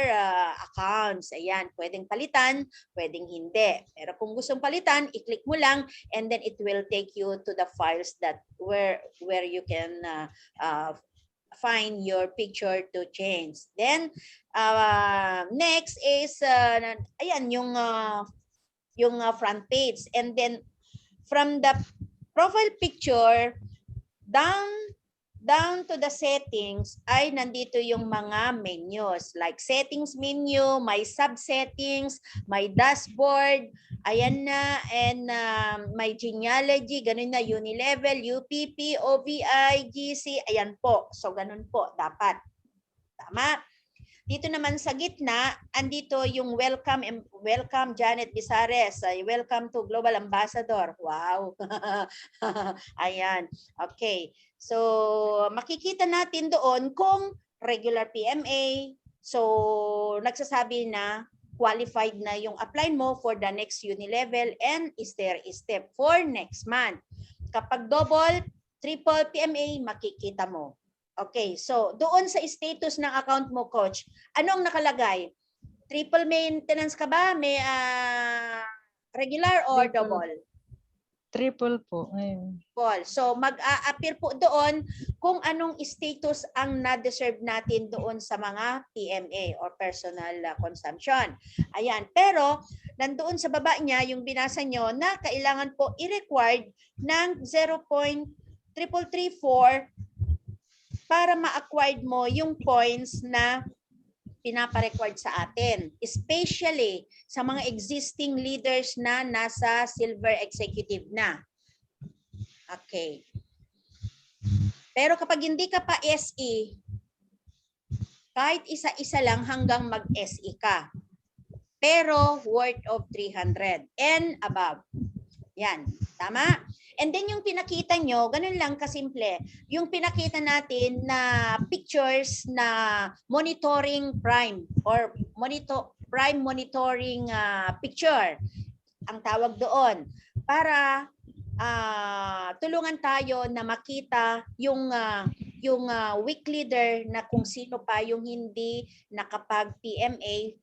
accounts. Ayan. Pwedeng palitan, pwedeng hindi. Pero kung gustong palitan, i-click mo lang and then it will take you to the files that where you can find your picture to change. Then next is ayan yung front page, and then from the profile picture down to the settings ay nandito yung mga menus like settings menu, may sub-settings, may dashboard, ayan na, and may genealogy, ganun na, unilevel, UPP, OVI, GC, ayan po. So ganun po dapat. Tama? Dito naman sa gitna, andito yung welcome Janet Bizares. Welcome to Global Ambassador. Wow. Ayan. Okay. So, makikita natin doon kung regular PMA. So, nagsasabi na qualified na yung apply mo for the next unilevel and step for next month. Kapag double, triple PMA, makikita mo. Okay, so doon sa status ng account mo, Coach, anong nakalagay? Triple maintenance ka ba? May regular or double? Triple po. Ayun. So mag-a-appear po doon kung anong status ang na-deserve natin doon sa mga PMA or personal consumption. Ayan, pero nandoon sa baba niya yung binasa nyo na kailangan po i-required ng 0.3334 para ma-acquired mo yung points na pinaparecord sa atin, especially sa mga existing leaders na nasa silver executive na. Okay. Pero kapag hindi ka pa SE, kahit isa-isa lang hanggang mag-SE ka. Pero worth of 300 and above. Yan. Tama? And then yung pinakita nyo, ganun lang kasimple. Yung pinakita natin na pictures na monitoring prime or prime monitoring picture. Ang tawag doon. Para tulungan tayo na makita yung weak leader na kung sino pa yung hindi nakapag-PMA,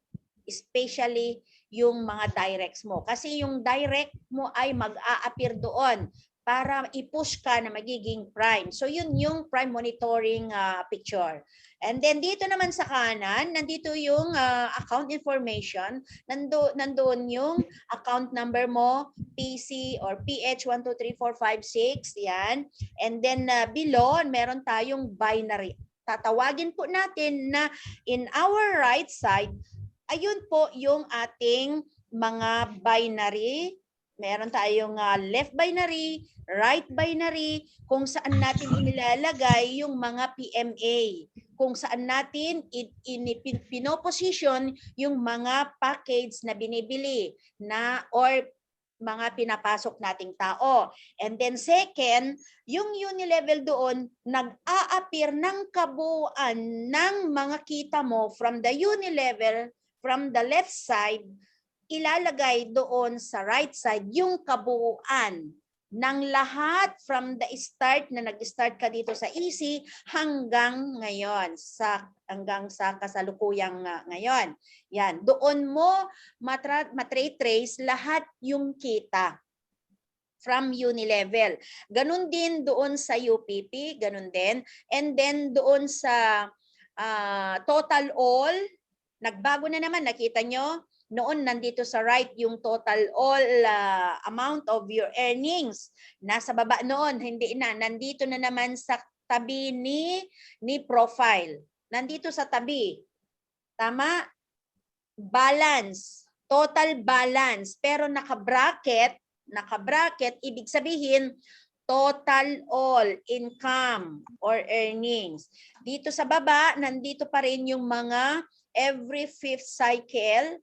especially yung mga directs mo. Kasi yung direct mo ay mag-a-appear doon para i-push ka na magiging prime. So yun yung prime monitoring picture. And then dito naman sa kanan, nandito yung account information. Nandoon yung account number mo, PC or PH 123456, yan. And then below, meron tayong binary. Tatawagin po natin na in our right side, ayun po yung ating mga binary. Meron tayong left binary, right binary, kung saan natin inilalagay yung mga PMA. Kung saan natin pinoposition yung mga package na binibili na or mga pinapasok nating tao. And then second, yung unilevel doon, nag-a-appear ng kabuuan ng mga kita mo from the unilevel, from the left side, ilalagay doon sa right side yung kabuuan ng lahat from the start na nag-start ka dito sa EC hanggang ngayon, hanggang sa kasalukuyang ngayon. Yan, doon mo matrace lahat yung kita from unilevel. Ganun din doon sa UPP, ganun din. And then doon sa total all, nagbago na naman, nakita nyo? Noon nandito sa right yung total all amount of your earnings. Nasa baba noon, hindi na. Nandito na naman sa tabi ni profile. Nandito sa tabi. Tama? Balance. Total balance. Pero naka-bracket, ibig sabihin, total all income or earnings. Dito sa baba, nandito pa rin yung mga every fifth cycle,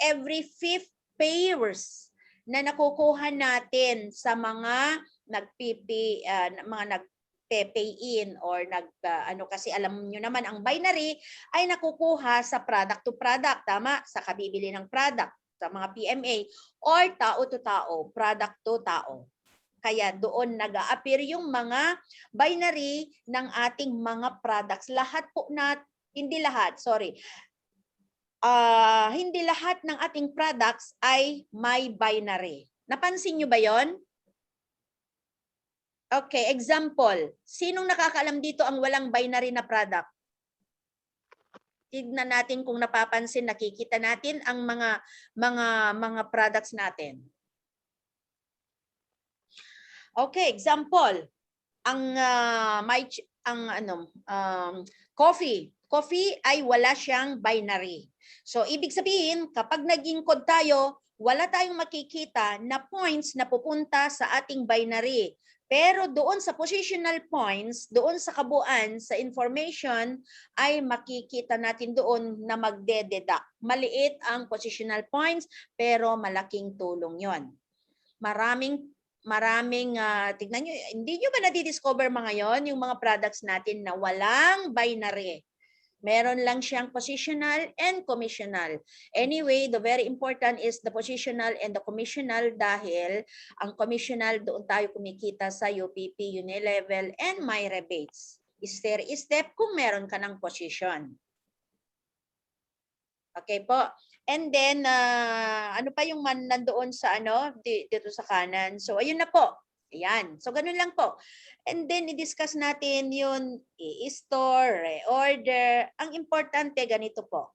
every fifth payers na nakukuha natin sa mga mga nagpe-pay in or kasi alam niyo naman ang binary ay nakukuha sa product to product, tama? Sa kabibili ng product, sa mga PMA or tao to tao, product to tao. Kaya doon nag-a-appear yung mga binary ng ating mga products. Lahat po hindi lahat ng ating products ay may binary. Napansin nyo ba yon? Okay, example. Sinong nakakaalam dito ang walang binary na product? Tignan natin kung napapansin, nakikita natin ang mga products natin. Okay, example. Coffee. Coffee ay wala siyang binary. So, ibig sabihin, kapag naging code tayo, wala tayong makikita na points na pupunta sa ating binary. Pero doon sa positional points, doon sa kabuuan, sa information, ay makikita natin doon na magde-deduct. Maliit ang positional points, pero malaking tulong yon. Maraming, tignan nyo, hindi nyo ba nadidiscover mga yon, yung mga products natin na walang binary? Meron lang siyang positional and commissional. Anyway, the very important is the positional and the commissional dahil ang commissional doon tayo kumikita sa UPP, unilevel, and my rebates. Step kung meron ka ng position. Okay po. And then, ano pa yung nandoon sa dito sa kanan? So, ayun na po. Ayan. So, ganun lang po. And then, i-discuss natin yung i-store, reorder. Ang importante, ganito po.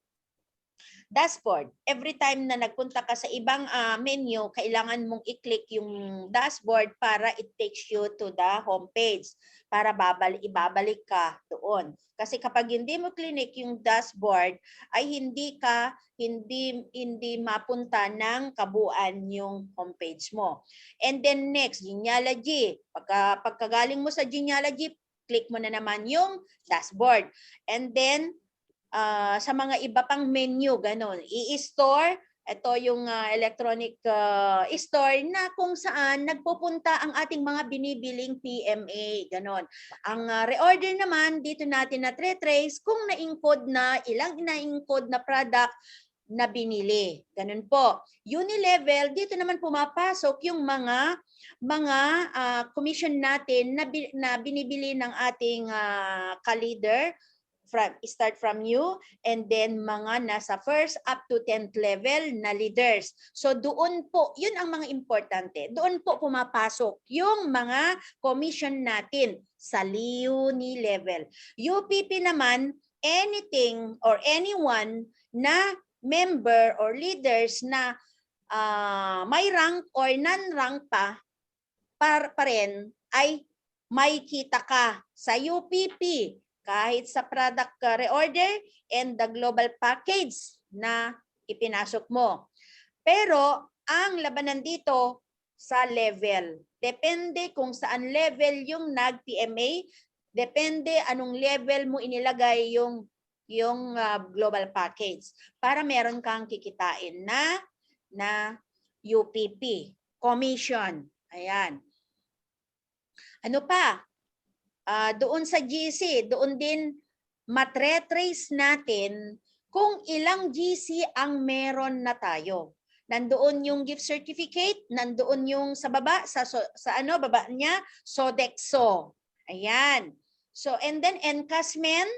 dashboard. Every time na nagpunta ka sa ibang menu, kailangan mong i-click yung dashboard para it takes you to the homepage para ibabalik ka doon. Kasi kapag hindi mo click yung dashboard, ay hindi mapunta ng kabuuan yung homepage mo. And then next, genealogy. Pagkagaling mo sa genealogy, click mo na naman yung dashboard. And then, sa mga iba pang menu, ganun. I-store, ito yung electronic store na kung saan nagpupunta ang ating mga binibiling PMA, ganun. Ang reorder naman, dito natin na trace kung na-encode na, ilang na-encode na product na binili. Ganun po. Unilevel, dito naman pumapasok yung mga commission natin na binibili ng ating ka-leader, start from you, and then mga nasa first up to 10th level na leaders. So doon po, yun ang mga importante. Doon po pumapasok yung mga commission natin sa Unilevel. UPP naman, anything or anyone na member or leaders na may rank or non-rank pa rin ay may kita ka sa UPP kahit sa product reorder and the global package na ipinasok mo. Pero ang labanan dito sa level. Depende kung saan level yung nag-PMA, depende anong level mo inilagay yung global package para meron kang kikitain na UPP, commission. Ayan. Ano pa? Doon sa GC, doon din matre-trace natin kung ilang GC ang meron na tayo. Nandoon yung gift certificate, nandoon yung sa baba, sa baba niya, Sodexo. Ayan. So, and then encashment,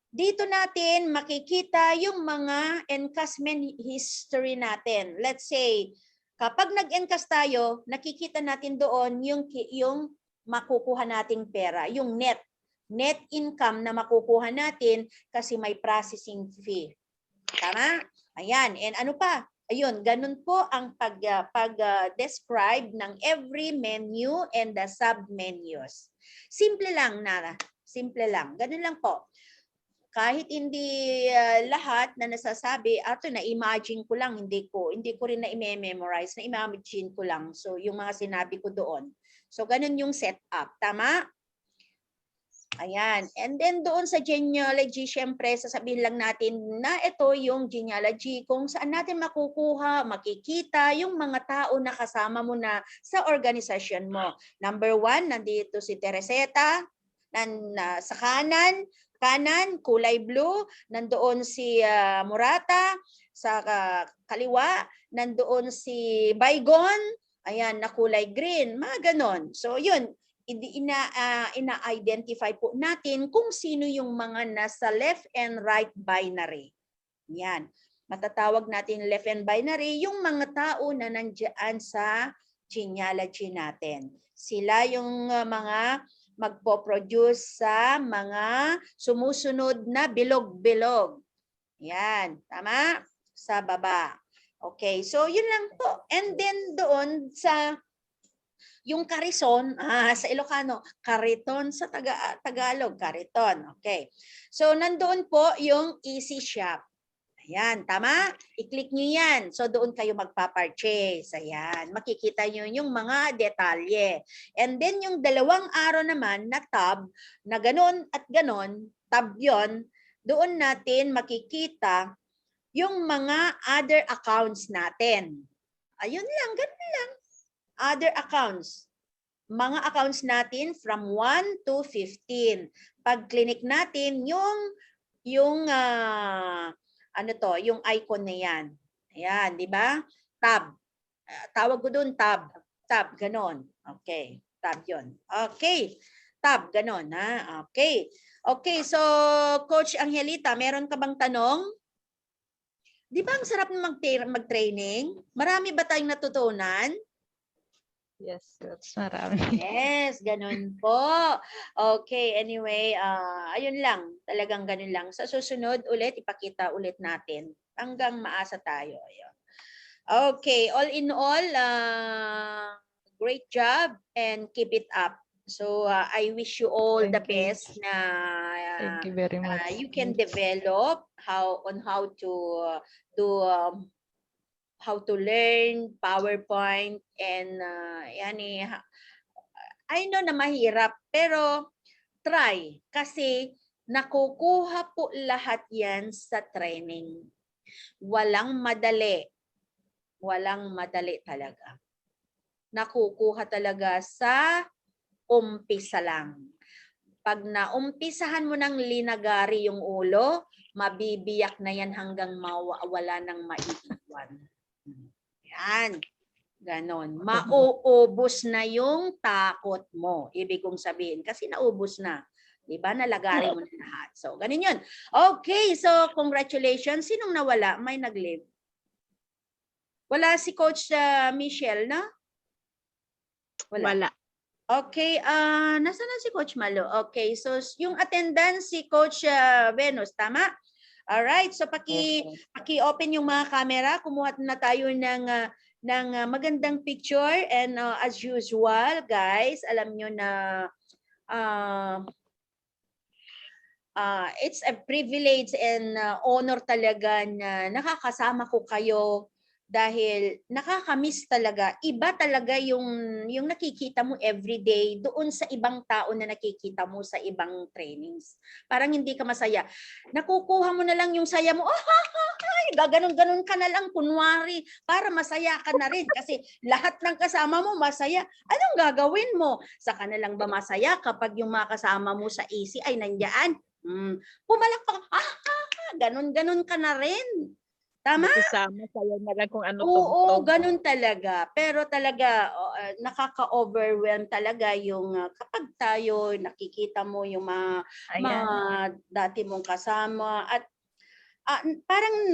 dito natin makikita yung mga encashment history natin. Let's say, kapag nag-encash tayo, nakikita natin doon yung makukuha nating pera, yung net income na makukuha natin kasi may processing fee. Tama? Ayan. And ano pa? Ayun, ganun po ang pag-describe ng every menu and the sub-menus. Simple lang, Nara. Simple lang. Ganun lang po. Kahit hindi lahat na nasasabi, na-imagine ko lang, hindi ko rin na-memorize, na-imagine ko lang. So, yung mga sinabi ko doon. So, ganun yung setup. Tama? Ayan. And then doon sa genealogy, syempre, sasabihin lang natin na ito yung genealogy kung saan natin makukuha, makikita yung mga tao na kasama mo na sa organisasyon mo. Number 1, nandito si Tereseta. Sa kanan, kulay blue. Nandoon si Murata. Sa kaliwa, nandoon si Baygon. Ayan, na kulay green, mga ganon. So, yun, ina-identify po natin kung sino yung mga nasa left and right binary. Yan. Matatawag natin left and binary yung mga tao na nandiyan sa genealogy natin. Sila yung mga magpo-produce sa mga sumusunod na bilog-bilog. Yan. Tama? Sa baba. Okay, so yun lang po. And then doon sa yung Karison, sa Ilocano, Kariton sa Tagalog, Kariton. Okay. So nandoon po yung Easy Shop. Ayan, tama? I-click nyo yan. So doon kayo magpa-purchase. Ayan, makikita nyo yung mga detalye. And then yung dalawang arrow naman na tab, na ganon at ganon, tab yon, doon natin makikita yung mga other accounts natin. Ayun lang, ganun lang. Other accounts. Mga accounts natin from 1 to 15. Pag click natin yung yung icon na yan. Ayan, di ba? Tab. Tawag ko doon tab. Tab, ganon. Okay, tab yon. Okay, tab, ganon. Okay. Okay, so Coach Angelita, meron ka bang tanong? Di ba ang sarap mag-training? Marami ba tayong natutunan? Yes, that's marami. Yes, ganun po. Okay, anyway, ayun lang. Talagang ganun lang. Sa susunod ulit, ipakita ulit natin Hanggang maasa tayo. Ayun. Okay, all in all, great job and keep it up. So I wish you all the Thank you. best na Thank you very much. you can develop how to do how to learn PowerPoint and yani I know na mahirap pero try kasi nakukuha po lahat yan sa training. Walang madali. Walang madali talaga. Nakukuha talaga sa umpisa lang. Pag naumpisahan mo ng linagari yung ulo, mabibiyak na yan hanggang mawala ng maiiwan. Yan. Ganon. Mauubos na yung takot mo. Ibig kong sabihin. Kasi naubos na. Diba? Nalagari mo na lahat. So, ganun yun. Okay. So, congratulations. Sinong nawala? May nag-leave. Wala si Coach Michelle, na? Wala. Okay. Nasaan na si Coach Malo? Okay. So, yung attendance si Coach Venus. Tama? Alright. So, paki-open yung mga camera. Kumuha na tayo ng magandang picture and as usual guys, alam nyo na it's a privilege and honor talaga na nakakasama ko kayo dahil nakakamiss talaga. Iba talaga yung nakikita mo everyday doon sa ibang tao na nakikita mo sa ibang trainings. Parang hindi ka masaya. Nakukuha mo na lang yung saya mo. Gaganon-ganon ka na lang kunwari para masaya ka na rin kasi lahat ng kasama mo masaya. Anong gagawin mo? Saka na lang ba masaya kapag yung mga kasama mo sa EC ay nandiyan? Pumalakpak. Ganon-ganon ka na rin. Tama? Kasama sa'yo na lang kung ano Oo, ganun talaga. Pero talaga, nakaka-overwhelm talaga yung kapag tayo nakikita mo yung mga dati mong kasama at parang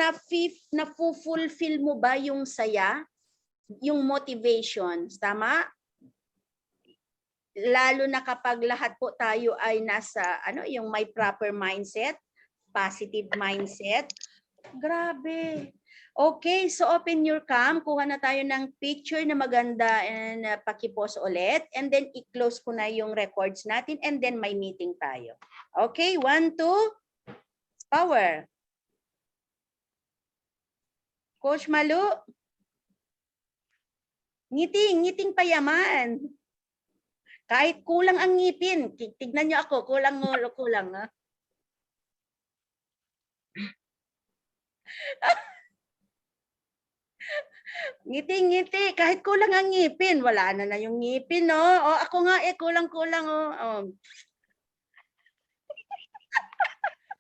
na-fulfill mo ba yung saya, yung motivation, tama? Lalo na kapag lahat po tayo ay nasa yung may proper mindset, positive mindset. Grabe. Okay, so open your cam. Kuha na tayo ng picture na maganda and paki-post ulit. And then i-close ko na yung records natin and then may meeting tayo. Okay, 1, 2, power. Coach Malu. Ngiting payaman. Kahit kulang ang ngipin. Tignan niyo ako, kulang. Ha? Ngiti, kahit kulang ang ngipin, wala na yung ngipin, no? O ako nga kulang-kulang, oh.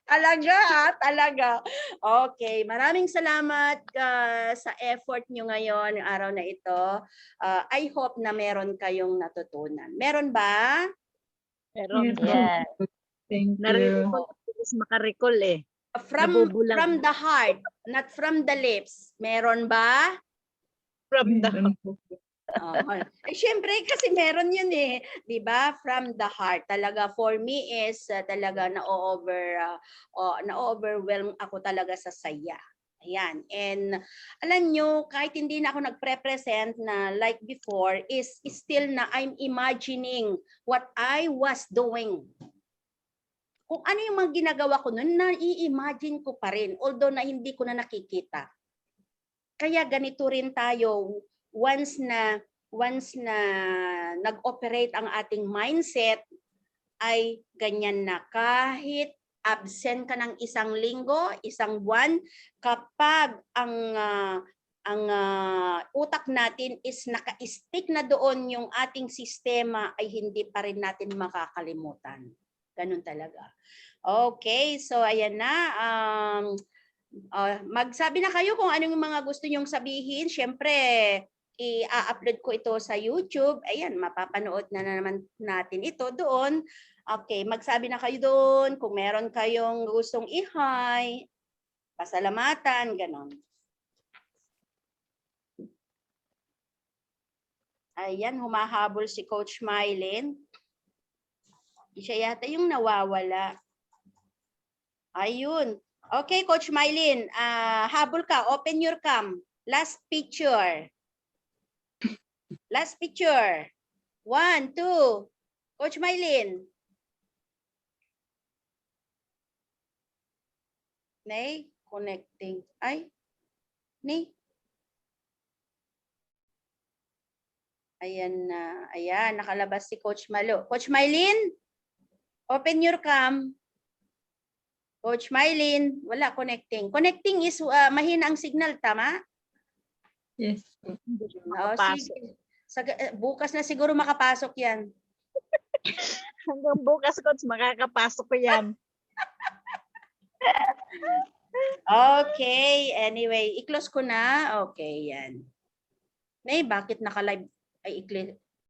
Talaga. Okay, maraming salamat sa effort nyo ngayon, araw na ito. I hope na meron kayong natutunan. Meron ba? Meron. Yes. Thank Narinig you. ko makarecall eh. From Nabubulag. the heart, not from the lips. Meron ba? From the Siyempre kasi meron yun eh, 'di ba? From the heart. Talaga for me is talaga na-overwhelm ako talaga sa saya. Ayan. And alam nyo, kahit hindi na ako nagpre-present na like before, is still na I'm imagining what I was doing. Kung ano yung mga ginagawa ko noon, na-i-imagine ko pa rin, although na hindi ko na nakikita. Kaya ganito rin tayo, once na nag-operate ang ating mindset, ay ganyan na. Kahit absent ka ng isang linggo, isang buwan, kapag ang utak natin is naka-stick na doon yung ating sistema, ay hindi pa rin natin makakalimutan. Ganun talaga. Okay, so ayan na. Magsabi na kayo kung anong mga gusto nyong sabihin. Siyempre, i-upload ko ito sa YouTube. Ayan, mapapanood na naman natin ito doon. Okay, magsabi na kayo doon kung meron kayong gustong i-hi, pasalamatan, ganon. Ayan, humahabol si Coach Mylene. Siya yata yung nawawala. Ayun. Okay, Coach Mylene, habol ka. Open your cam. Last picture. Last picture. 1, 2. Coach Mylene. Nay, connecting. Ay, ni. Ayan na. Ayan, nakalabas si Coach Malu. Coach Mylene, open your cam. Coach Mylene, wala connecting. Connecting is mahina ang signal, tama? Yes. Oo, sige. Bukas na siguro makapasok yan. Hanggang bukas, Coach, makakapasok ko yan. Okay, anyway, i-close ko na. Okay, yan. Nay, bakit naka-live? Ay,